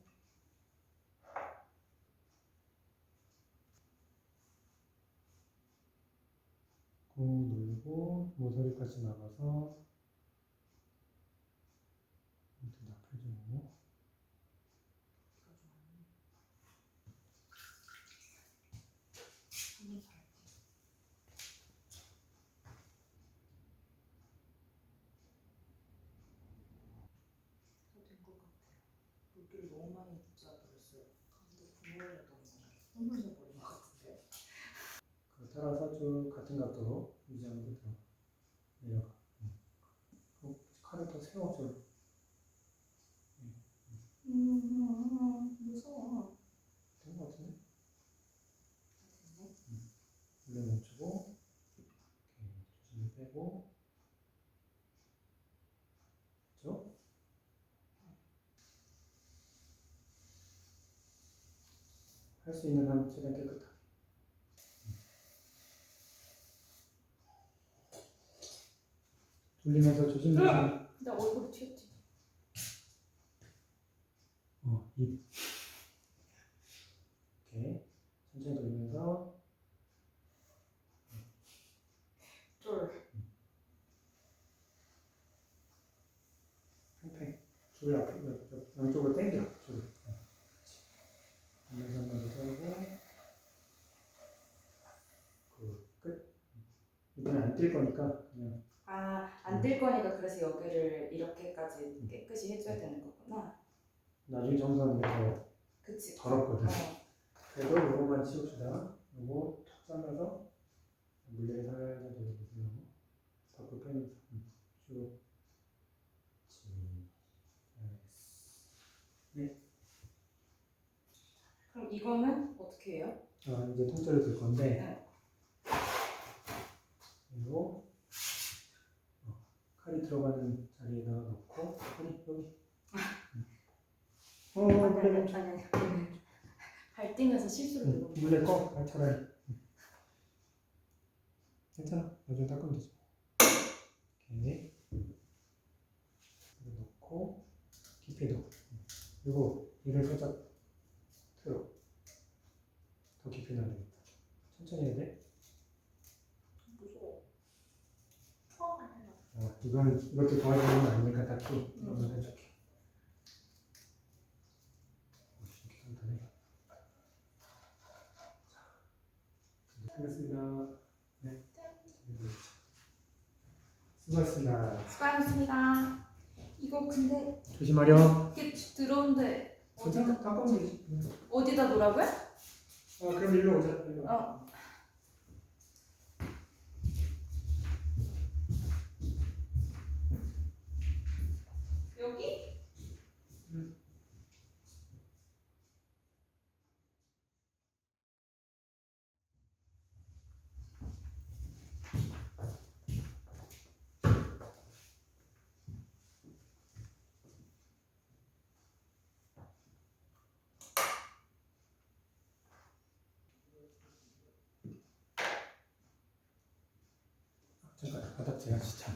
꾹 누르고 모서리까지 나가서 이렇게 다 펴주고 물기를 너무 많이 묻혀버렸어요. 근데 구멍을 너무 버린 것 같은데. 그거 따라서 쭉 같은 각도로 유지하면서 들어 내려가. 칼을 더 세워줘. 무서워. 된 것 같은데? 물에 멈추고 이렇게 조심히 빼고 그렇죠? 할 수 있는 한 최대한 깨끗하게. 돌리면서 조심조심. 나 얼굴이 튀었지. 입. 이렇게 천천히 돌리면서 쫄. 팽팽. 줄 앞으로 양쪽으로 당겨. 줄. 한번 더 돌고. 끝. 이번엔 안 뛸 거니까 그냥. 안 뜰 거니까 그래서 여기를 이렇게까지 깨끗이 해줘야 되는 거구나. 나중에 청소하는 게 더 그치. 더럽거든. 그래도 이것만 치웁시다. 이거 툭 잘라서 물레 살살 돌려보세요. 밖으로 빼면서 쭉. 네. 그럼 이거는 어떻게 해요? 이제 통째로 들 건데. 그리고 칼이 들어가는 자리에다가 넣고 여기. 아니. 발 뛰면서 실수를 누른 거. 물레 꺼. 차라리. 괜찮아. 나중에 닦으면 되지. 이렇게 넣고 깊이 넣어. 그리고 이를 살짝 틀어. 더 깊이 넣어야 되겠다. 천천히 해야 돼. 무서워. 이것도 도와주는 건 아니니까 딱히 이것만 해줄게. 이렇게 간단해. 수고하셨습니다. 네. 수고하셨습니다. 수고하셨습니다. 이거 근데 조심하렴. 이게 들어온데 괜찮아? 닦으면 되지. 어디다 놓으라고요? 그럼 일로 오자. 일로. 여기? 잠깐 바닥 제가 진짜.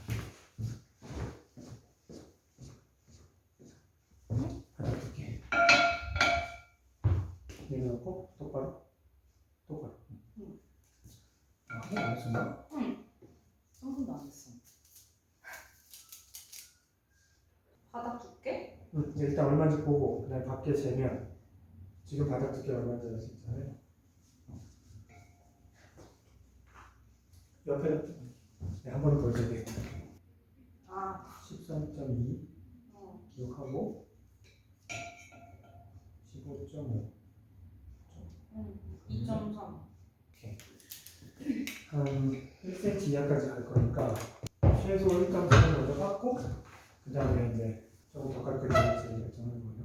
바닥 둘게. 내려놓고 똑바로. 한번 안 했었나? 한 번도 안 했어. 바닥 두께? 일단 얼마인지 보고 그다음에 밖에 재면 지금 바닥 두께 얼마인지 알 수 있잖아요. 옆에 한 번 보여줘야 되겠다. 13.2 기억하고 15.5 2.3. 한 1cm 이하까지 갈 거니까 최소 1.3을 먼저 깎고 그 다음에 이제 조금 더 깎을 때일지 결정하는 거예요.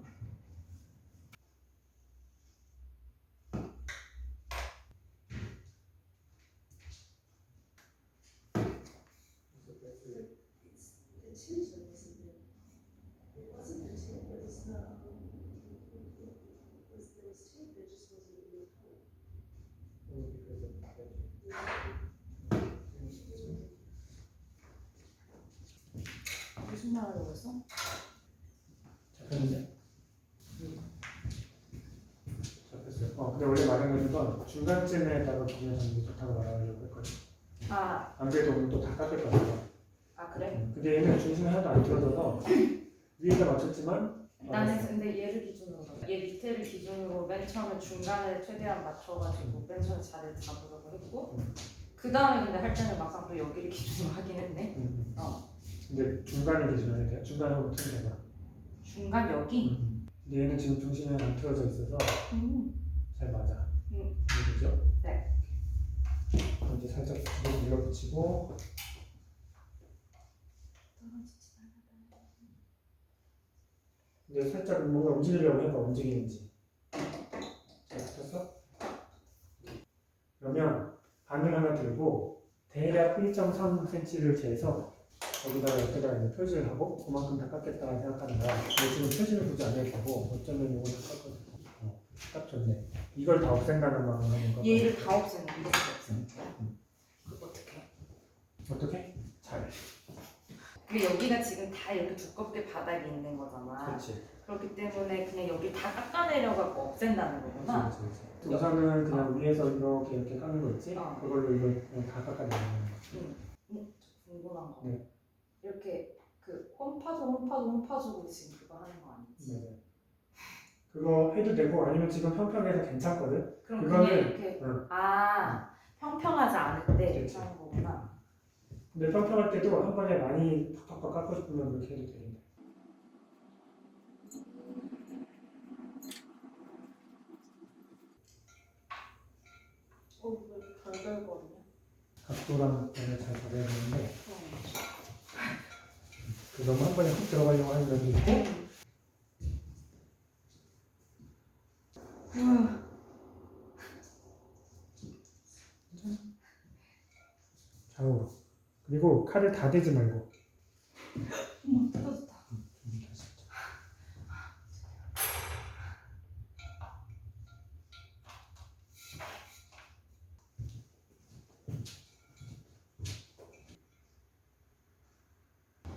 무슨 말 하려고 했어? 잡혔는데? 잡혔어요. 근데 원래 말한 건 중간쯤에다가 기준을 잡는 게 좋다고 말하려고 했거든. 안 그래도 오늘 또 다 깎을 거야. 그래? 근데 얘는 중심이 하나도 안 틀어져서 위에다 맞췄지만 나는 근데 얘를 기준으로 얘 밑에를 기준으로 맨 처음에 중간에 최대한 맞춰가지고 맨 처음에 자리를 잡으려고 했고 그 다음에 근데 할 때는 막상 또 여기를 기준으로 하긴 했네. 근데 중간을 기준으로 해야 돼요. 중간하고 틀어져봐. 중간 여기? 근데 얘는 지금 중심이 안 틀어져 있어서 잘 맞아. 그죠? 네. 그럼 이제 살짝 주먹 밀어붙이고 근데 살짝 뭔가 움직이려고 해봐. 움직이는지. 잘 붙었어? 그러면 바늘 하나 들고 대략 1.3cm를 재서 거기다가 옆에다가 이제 표시를 하고 그만큼 다 깎겠다 생각하는 거야. 근데 지금 표시를 굳이 안 해도 되고 어쩌면 이거는 깎거든. 딱 좋네. 이걸 다 없앤다는 마음으로 하는 거. 얘를 다 없애는 거, 이렇게 없애는 거야? 그거 어떻게 해? 어떻게? 잘. 근데 여기가 지금 다 이렇게 두껍게 바닥이 있는 거잖아. 그렇지. 그렇기 때문에 그냥 여기 다 깎아내려갖고 없앤다는 거구나. 그렇지. 우선은 그냥 위에서 이렇게 깎는 거 있지? 그걸로 이거 그냥 다 깎아내는 거. 궁금한 거. 네. 이렇게 그 홈파주고 지금 그거 하는 거 아니지? 네. 그거 해도 되고 아니면 지금 평평해서 괜찮거든? 그럼 그거는- 그냥 이렇게 응. 평평하지 않을 때 이렇게 그치. 하는 거구나. 근데 평평할 때도 한 번에 많이 팍팍팍 깎고 싶으면 그렇게 해도 되겠네. 왜 덜덜거리냐? 각도랑 면을 잘 잡아야 되는데 그 너무 한 번에 훅 들어가려고 하는 면이 있고 좌우로. 그리고 칼을 다 대지 말고. 터졌다.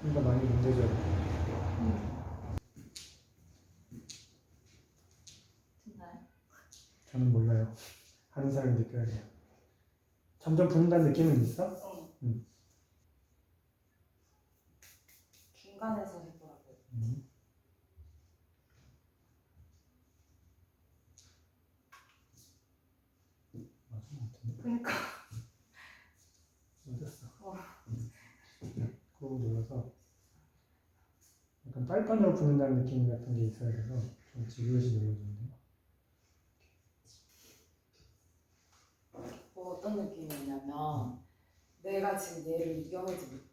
이거 많이 문제죠. 됐나요? 저는 몰라요. 하는 사람이 느껴야 돼요. 점점 붓는다는 느낌은 있어? 응. 중간에서 해보라고. 맞은 것 같은데. 그러니까. 맞았어. 꾹 눌러서 약간 빨판으로 붓는다는 느낌 같은 게 있어야 돼서 좀 지그시 눌러주는데요. 뭐 어떤 느낌이냐면 내가 지금 얘를 이겨내지 못해.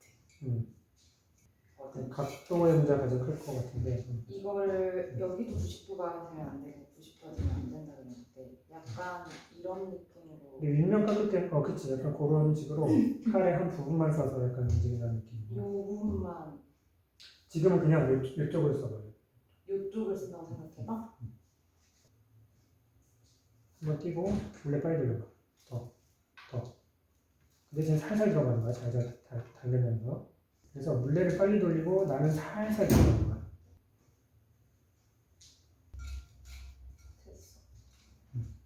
그 각도의 문제가 가장 클 것 같은데. 이거를 여기도 90도가 되면 안 되고 90도가 되면 안 된다 그랬는데 약간 이런 느낌으로. 근데 윗면 깎을 때, 그치. 약간 그런 식으로 칼의 한 부분만 써서 약간 움직인다는 느낌. 요 부분만 지금은 그냥 이쪽으로 써봐요. 이쪽을 쓴다고 생각해봐. 한번 끼고 물레 빨리 돌려봐. 더. 그 대신 살살 들어가는 거야. 잘 달려면서. 그래서 물레를 빨리 돌리고 나는 살살 들어가는 거야. 됐어.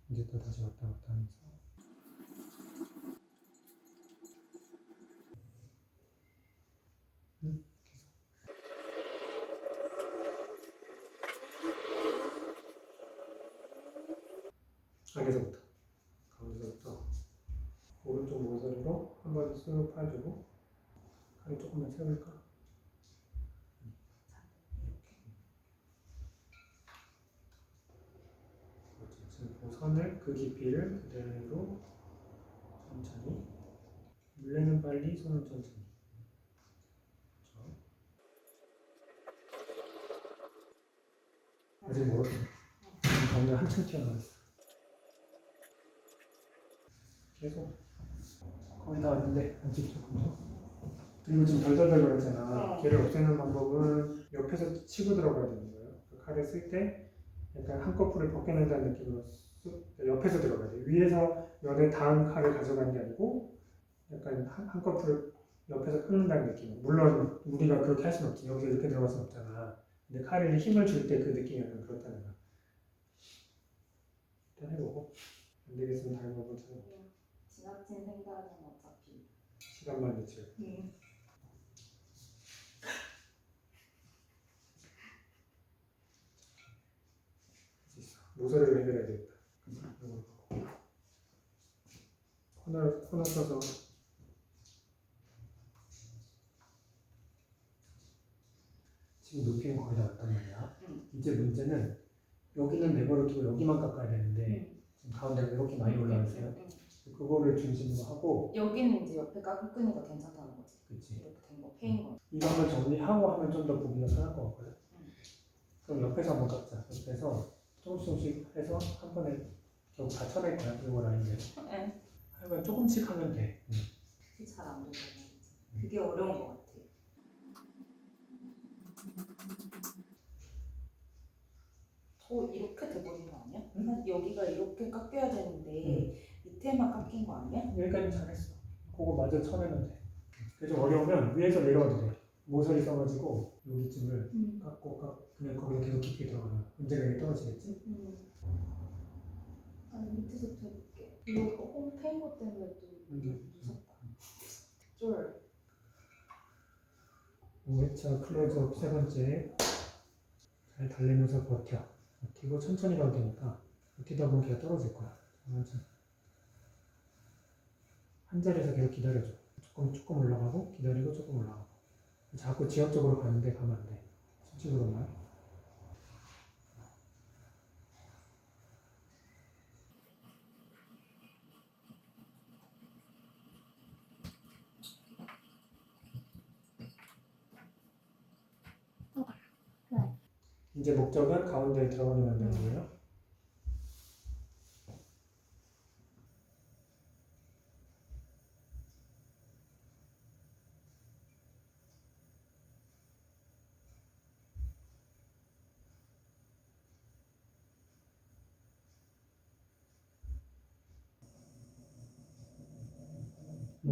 이제 또 다시 왔다 갔다 하면서. 여기서부터 가운데서부터 오른쪽 모서리로 한번 쓱 파주고 칼을 조금만 세울까? 이렇게 지금 그 선을 그 깊이를 그대로 천천히 물레는 빨리 손은 천천히 그렇죠? 아직 멀었어. 가운데 한참 튀어나왔어. 계속 거의 다 왔는데 아직 조금 더. 그리고 지금 덜덜덜 거렸잖아. 걔를 없애는 방법은 옆에서 치고 들어가야 되는 거예요. 그 칼을 쓸 때 약간 한꺼풀을 벗겨낸다는 느낌으로 쑥 옆에서 들어가야 돼. 위에서 면에 닿은 칼을 가져가는 게 아니고 약간 한꺼풀을 옆에서 끊는다는 느낌. 물론 우리가 그렇게 할 수는 없지. 여기서 이렇게 들어갈 수는 없잖아. 근데 칼에 힘을 줄 때 그 느낌이 약간 그렇다는 거야. 일단 해보고 안 되겠으면 다른 방법 찾아볼게. 지나친 생각은 어차피. 시간만 며칠. 모서리를 해결해야 되겠다. 코너 써서 지금 높이는 거의 다 왔단 말이야. 이제 문제는 여기는 내버려 두고 여기만 깎아야 되는데 지금 가운데가 이렇게 많이 올라왔어요. 그거를 중심으로 하고 여기는 이제 옆에 깎으니까 괜찮다는 거지. 그치. 이렇게 된 거 패인 거. 이거 한번 정리하고 하면 좀 더 보기가 편할 것 같거든. 그럼 옆에서 한번 깎자. 옆에서 조금씩 해서 한 번에 결국 다 쳐낼 거야. 이거 라인대로. 네. 하여간 조금씩 하면 돼. 그게 잘 안 된다는 거지. 그게 어려운 거 같아. 더 이렇게 돼버린 거 아니야? 사실 여기가 이렇게 깎여야 되는데 밑에만 깎인 거 아니야? 여기까지 잘했어. 그거 마저 쳐내면 돼. 그게 좀 어려우면 위에서 내려와도 돼. 모서리 써가지고 여기쯤을 깎고 그냥 거기서 계속 깊게 들어가면 문제가 이게 떨어지겠지? 아니 밑에서 해볼게. 이거 홈 페인거 때문에 또 무섭다. 쫄. 5회차 클로즈업 세 번째. 잘 달래면서 버티고 천천히 가도 되니까 버티다 보면 걔가 떨어질 거야. 천천히. 한 자리에서 계속 기다려줘. 조금 올라가고 기다리고 조금 올라가고. 자꾸 지역적으로 가는데 가면 안 돼. 수직으로만. 이제 목적은 가운데에 들어가게 만드는 거예요.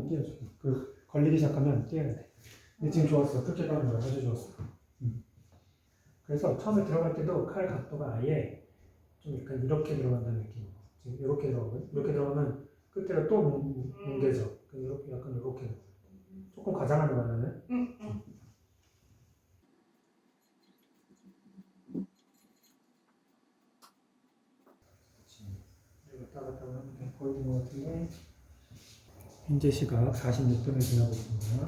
띄워줄게. 걸리기 시작하면 띄워야 돼. 근데 지금 좋았어. 끝에 가는 거야. 아주 좋았어. 그래서 처음에 들어갈 때도 칼 각도가 아예 좀 약간 이렇게 들어간다는 느낌. 지금 이렇게 들어가면 이렇게 들어가면 끝에가 또 뭉개져. 이렇게 약간 이렇게 조금 과장하는 거야 나는. 왔다 갔다 하면 보이는 것 같은데 현재 시각 46분을 지나고 있습니다.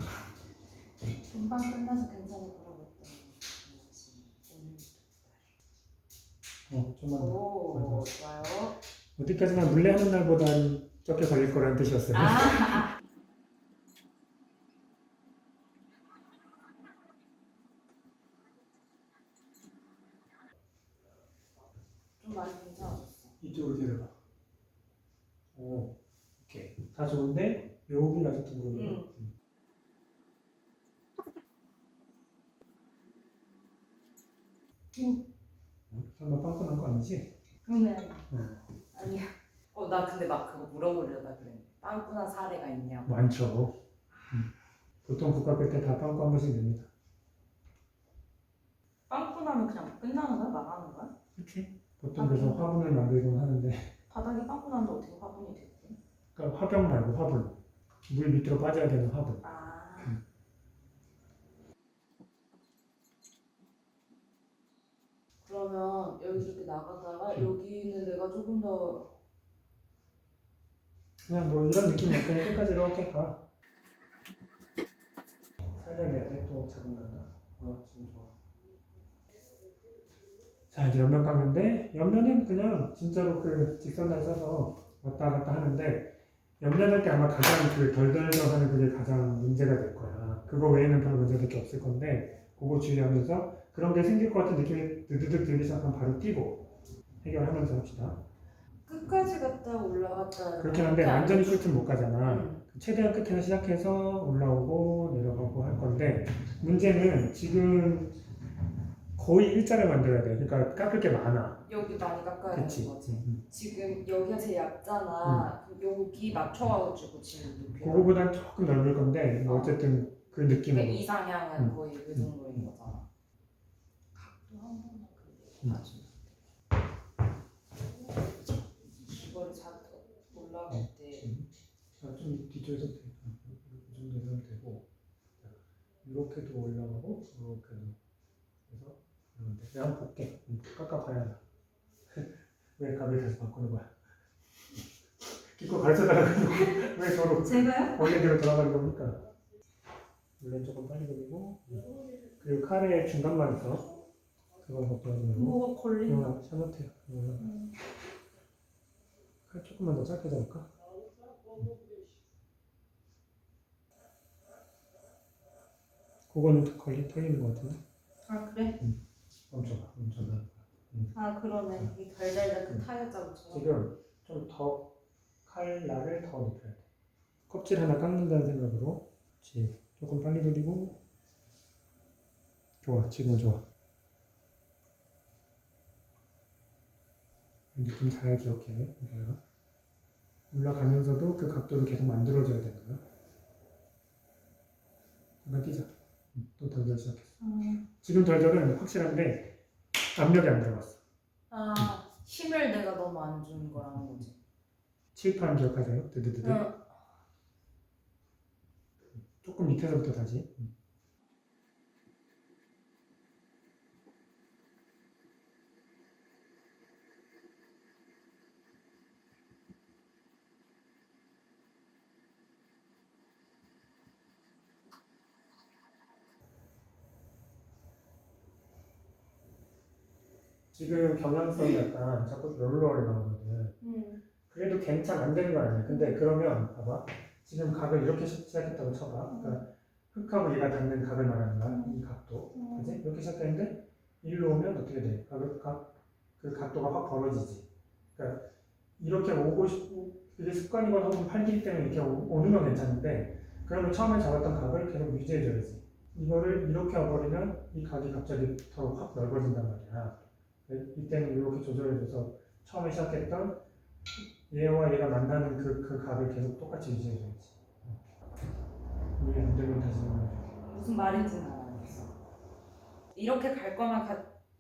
금방 끝나서 괜찮을 거라고 했더니 좀만 더. 오, 좋아요. 어디까지나 물레 하는 날보단 적게 걸릴 거라는 뜻이었어요. 좀 많이 괜찮아졌어. 이쪽으로 데려가. 오, 오케이. 다 좋은데 여기 아직도 모르네. 설마 빵꾸난 거 아니지? 아니야. 나 근데 막 그거 물어보려다 그랬는데 빵꾸난 사례가 있냐고. 많죠. 보통 국가 끝에 다 빵꾸 한 번씩 냅니다. 빵꾸나면 그냥 끝나는 거야? 망하는 거야? 그렇지. 보통 그래서 화분을 만들곤 하는데 바닥에 빵꾸나는데 어떻게 화분이 됐지? 그러니까 화병 말고 화분. 물 밑으로 빠져야 되는 화분. 그러면 여기 이렇게 나가다가 여기는 내가 조금 더 그냥 뭐 이런 느낌이야. 그냥 끝까지 이렇게 가. 살짝 내야 돼. 또 자국 난다. 지금 좋아. 자 이제 옆면 깎는데 옆면은 그냥 진짜로 그 직선날 써서 왔다 갔다 하는데 옆면할 때 아마 가장 덜덜덜하는 그게 가장 문제가 될 거야. 그거 외에는 별 문제될 게 없을 건데 그거 주의하면서 그런 게 생길 것 같은 느낌이 드드득 들기 시작하면 바로 뛰고 해결하면서 합시다. 끝까지 갔다 올라갔다 그렇긴 한데 완전히 끝은 못 가잖아. 최대한 끝에서 시작해서 올라오고 내려가고 할 건데 문제는 지금 거의 일자를 만들어야 돼. 그러니까 깎을 게 많아. 여기 많이 깎아야 그치. 되는 거지. 지금 여기가 제일 얇잖아. 그럼 여기 맞춰가지고 지금 높이가 그거보단 조금 넓을 건데 뭐 어쨌든 그 느낌으로. 이 상향은 거의 그 정도인 거잖아. 각도 한 번만 맞추면 이거를 잘 올라갈 때 좀 뒤쪽에서 돼. 이 정도 되면 되고 이렇게도 올라가고 이렇게도 그래서 그런데 내가 한번 볼게. 깎아봐야 나. 왜 가위를 다시 바꾸는 거야? 기껏 가르쳐달라고 왜 저로 제가요? 원래대로 돌아가는 겁니까? 원래 조금 빨리 돌리고 그리고 칼의 중간만 있어. 그건 걱정하지 말고 뭐가 걸린 거? 잘못해요. 칼 조금만 더 짧게 잡을까? 그거는 털리는 것 같은데? 그래? 엄청 그러네. 이 달달달 그 타이어자국처럼. 지금 좀 더 칼날을 더 높여야 돼. 껍질 하나 깎는다는 생각으로 조금 빨리 돌리고 좋아. 지금 좋아. 느낌 잘 기억해. 내가 올라가면서도 그 각도를 계속 만들어줘야 되는 거야. 잠깐 뛰자. 또 덜덜 시작했어. 지금 덜덜은 확실한데 압력이 안 들어갔어. 힘을 내가 너무 안 주는 거라는 거지. 칠판 기억하세요? 드드드드. 조금 밑에서부터 다시. 지금 경향성이 약간 자꾸 롤러를 나오거든. 그래도 괜찮 안 되는 거 아니야. 근데 그러면 봐봐. 지금 각을 이렇게 시작했다고 쳐봐. 그러니까 흑하고 얘가 닿는 각을 말하는 거야. 이 각도. 그지? 이렇게 시작했는데 일로 오면 어떻게 돼? 그 각도가 확 벌어지지. 그러니까 이렇게 오고 싶고 그게 습관이거나 혹은 팔기 때문에 이렇게 오는 건 괜찮은데 그러면 처음에 잡았던 각을 계속 유지해줘야지. 이거를 이렇게 와버리면 이 각이 갑자기 더 확 넓어진단 말이야. 이때는 이렇게 조절해줘서 처음에 시작했던 얘와 얘가 만나는 그 각을 계속 똑같이 유지해줘야지. 이게 안 되면 다시 해볼게. 무슨 말인지는 알았어. 이렇게 갈 거면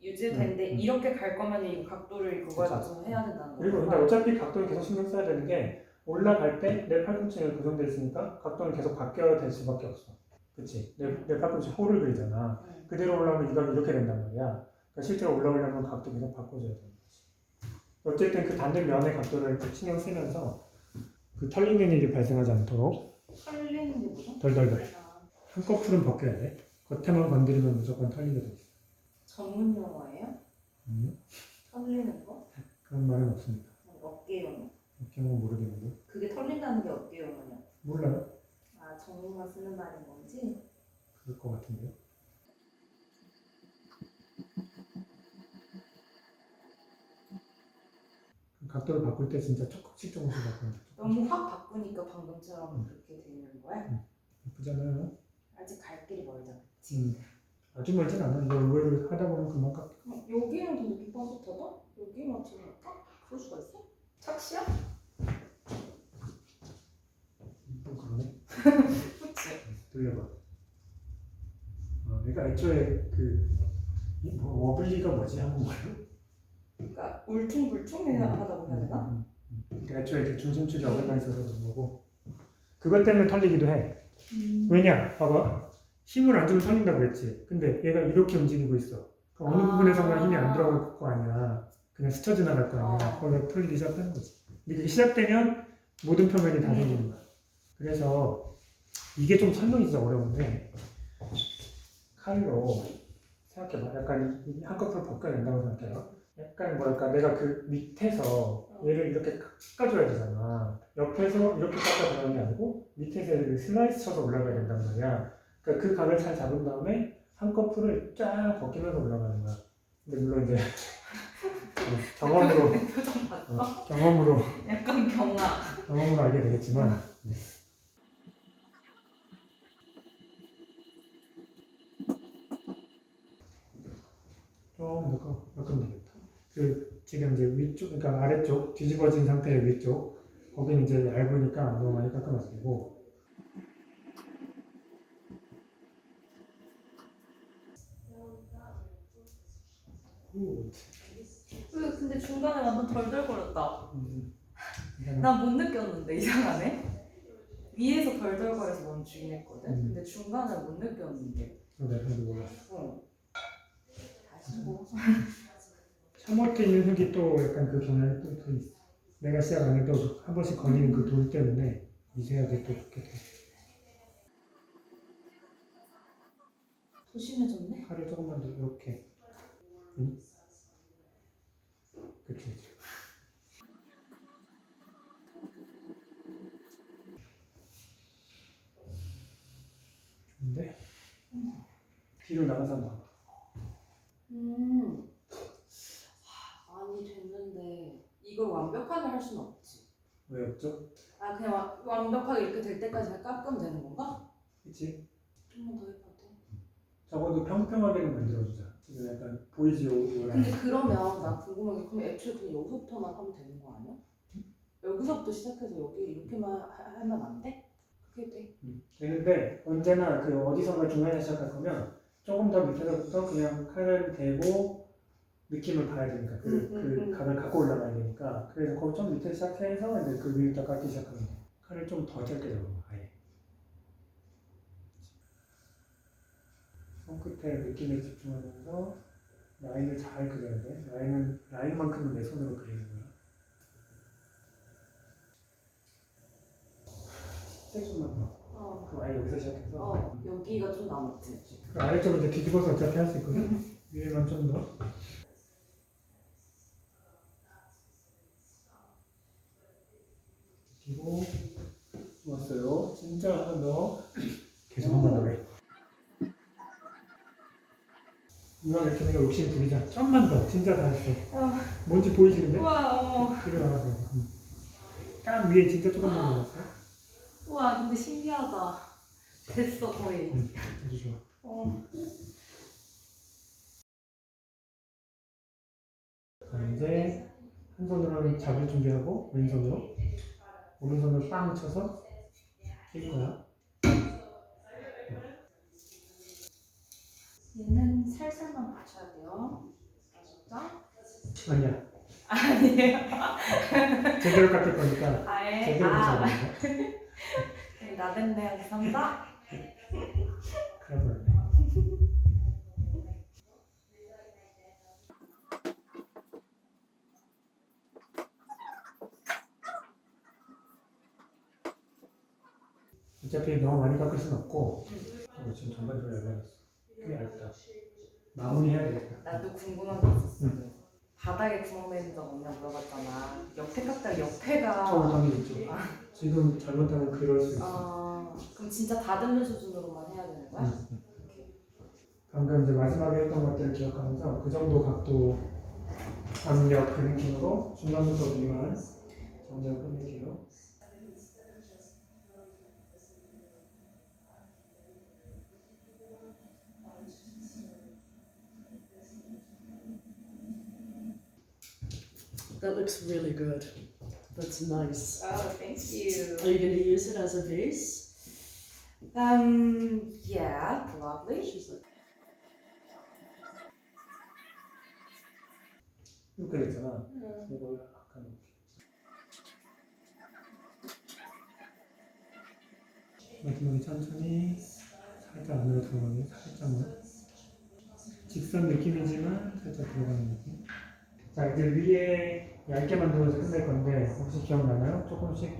유지해도 되는데 이렇게 갈 거면 이 각도를 그거에 맞춰서 해야 된다는 거야. 그리고 근데 어차피 각도는 계속 신경 써야 되는 게 올라갈 때 내 팔꿈치가 고정돼 있으니까 각도는 계속 바뀌어야 될 수밖에 없어. 그치? 내 팔꿈치 홀을 그리잖아. 그대로 올라오면 이건 이렇게 된단 말이야. 그러니까 실제로 올라오려면 각도 계속 바꿔줘야 되는 거지. 어쨌든 그 닿는 면의 각도를 신경 쓰면서 그 털리는 일이 발생하지 않도록 털리는 게 뭐죠? 덜덜덜 한꺼풀은 벗겨야 돼. 겉에만 건드리면 무조건 털리게 돼 있어. 전문 용어예요? 털리는 거? 그런 말은 없습니다. 어깨 용어. 어깨 용어 모르겠는데. 그게 털린다는 게 어깨 용어냐? 몰라요? 전문가 쓰는 말인 건지? 그럴 것 같은데요. 각도를 바꿀 때 진짜 조금씩 바꾸는 거죠. 너무 확 바꾸니까 방금처럼 그렇게 되는 거야? 예쁘잖아요. 아직 갈 길이 멀잖아. 아주 멀진 않아. 이거 의외로 하다 보면 금방 깎여. 여기는 더 높이 빠졌다가? 여기 맞춰볼까? 그럴 수가 있어? 착시야? 또 그러네. 그치? 돌려봐. 그러니까 애초에 워블리가 뭐지? 한국말로? 그러니까 울퉁불퉁 하다고 해야 되나? 그러니까 애초에 그 중심축이 어긋나 있어서 그런 거고 그것 때문에 털리기도 해. 왜냐? 봐봐. 힘을 안 주면 털린다고 그랬지. 근데 얘가 이렇게 움직이고 있어. 그러니까 어느 부분에서만 힘이 안 들어갈 거 아니야. 그냥 스쳐 지나갈 거 아니야. 거기가 털리기 시작하는 거지. 근데 그게 시작되면 모든 표면이 다 생기는 거야. 그래서 이게 좀 설명이 진짜 어려운데 칼로 생각해봐. 약간 한꺼풀 벗겨야 된다고 생각해요. 약간 뭐랄까 내가 그 밑에서 얘를 이렇게 깎아줘야 되잖아. 옆에서 이렇게 깎아주는 게 아니고 밑에서 얘를 슬라이스 쳐서 올라가야 된단 말이야. 그러니까 그 각을 잘 잡은 다음에 한꺼풀을 쫙 벗기면서 올라가는 거야. 근데 물론 이제 경험으로 약간 경험으로 알게 되겠지만 좀 더 깎으면 되겠다. 지금 이제 위쪽, 그러니까 아래쪽 뒤집어진 상태의 위쪽 거기는 이제 얇으니까 너무 많이 깎으면 안 되고. 근데 중간에 완전 덜덜거렸다. 나 못 느꼈는데 이상하네. 위에서 덜덜거려서 멈추긴 했거든. 근데 중간에 못 느꼈는데. 내가 몰랐어. 다시 뭐. 참호트 있는 흙이 또 약간 그 경향이 또 있어. 내가 시작 안 해도 한 번씩 걸리는 그 돌 때문에 미세하게 또 그렇게 돼. 더 심해졌네. 칼을 조금만 더 이렇게. 응? 그치. 좋은데? 뒤로 나가서 한번 봐봐. 아니 됐는데 이걸 완벽하게 할 수는 없지. 왜 없죠? 그냥 완벽하게 이렇게 될 때까지 깎으면 되는 건가? 그치? 좀만 더 해봐도 돼. 적어도 평평하게는 만들어주자. 지금 약간 보이지요? 근데 그러면 나 궁금한 게 그럼 애초에 그냥 여기서부터만 하면 되는 거 아니야? 여기서부터 시작해서 여기 이렇게만 하면 안 돼? 그게 돼? 되는데 언제나 그 어디선가 중간에 시작할 거면 조금 더 밑에서부터 그냥 칼을 대고 느낌을 봐야 되니까 그 각을 갖고 올라가야 되니까 그래서 거기 좀 밑에 시작해서 이제 그 위부터 깎기 시작하면 돼. 칼을 좀 더 짧게 잡아 아예. 손끝에 느낌에 집중하면서 라인을 잘 그려야 돼. 라인만큼은 내 손으로 그리는 거야. 조금만 더. 그 아예 여기서 시작해서. 여기가 좀 남았지. 그 아래쪽으로 이제 뒤집어서 어차피 할 수 있거든. 위에만 좀 더. 그리고 좋았어요. 진짜 한 번 더. 계속 한 번 더 해. 이왕 이렇게 내가 욕심 부리자. 좀만 더. 진짜 다 했어. 뭔지 보이시는데? 우와, 뒤로 나가서. 딱 위에 진짜 조금만 넣었어. 우와, 근데 신기하다. 됐어, 거의. 아주 좋아. 자, 이제 한 손으로는 잡을 준비하고 왼손으로 오른손으로 빵 쳐서 낄 거야. 얘는 살살만 맞춰야 돼요. 아셨죠? 아니야. 아니에요. 제대로 깎을 거니까 아예. 제대로 잡는 거야. 나댄네요, 감사합니다. 그래 버렸네. 어차피 너무 많이 깎을 순 없고 지금 전반적으로 얇아졌어. 꽤 얇다. 마무리해야 되겠다. 나도 궁금한 게 있었어. 바닥에 구멍 내는 적 없냐 물어봤잖아. 옆에 깎다 옆에가. 당연히 있죠. 지금 잘못하면 그럴 수 있어. 그럼 진짜 다듬는 수준으로만 해야 되는 거야? 방금 이제 마지막에 했던 것들을 기억하면서 그 정도 각도, 압력, 그 느낌으로 중간부터 위만 정리를 끝낼게요. That looks really good. That's nice. Oh, thank you. Are you going to use it as a vase? Yeah, probably. She's like, 이렇게 됐잖아. 이걸 약간 마지막에 천천히 살짝 안으로 들어가게 살짝만 직선 느낌이지만 살짝 들어가는 느낌. 자 이제 위에 얇게 만들어서 끝낼 건데 혹시 기억나나요? 조금씩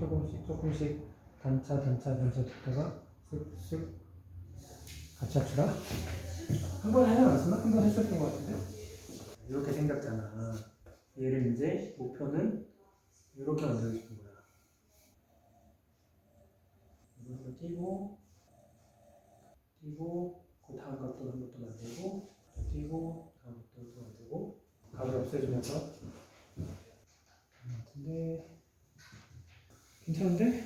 단차 줬다가 쓱쓱 같이 합시다. 한 번 하지 않았었나? 한 번 했었던 것 같은데 이렇게 생겼잖아. 얘를 이제 목표는 이렇게 만들고 싶은 거야. 이걸 띄고 그 다음 각도 한 것도 만들고 띄고 다음 각도 또 만들고 각을 없애주면서 같은데 괜찮은데?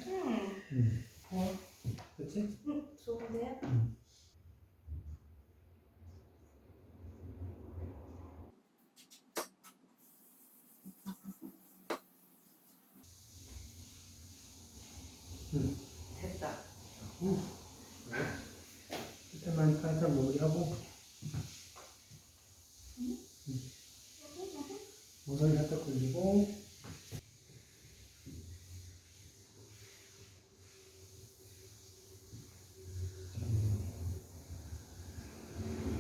그렇지? 좋은데요? 됐다. 끝에만 살짝 마무리하고 모서리 살짝 굴리고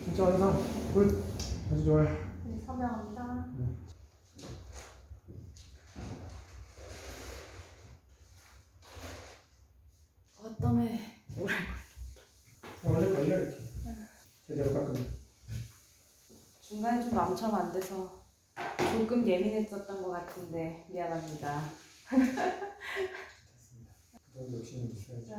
진짜 완성! 굿! 아주 좋아요. 네, 서명합니다. 어떠네. 원래 걸려 이렇게 제대로 깎으면 중간에 좀 마음처럼 안 돼서 조금 예민했었던 것 같은데 미안합니다. 됐습니다. 그 정도 욕심은 있어야지.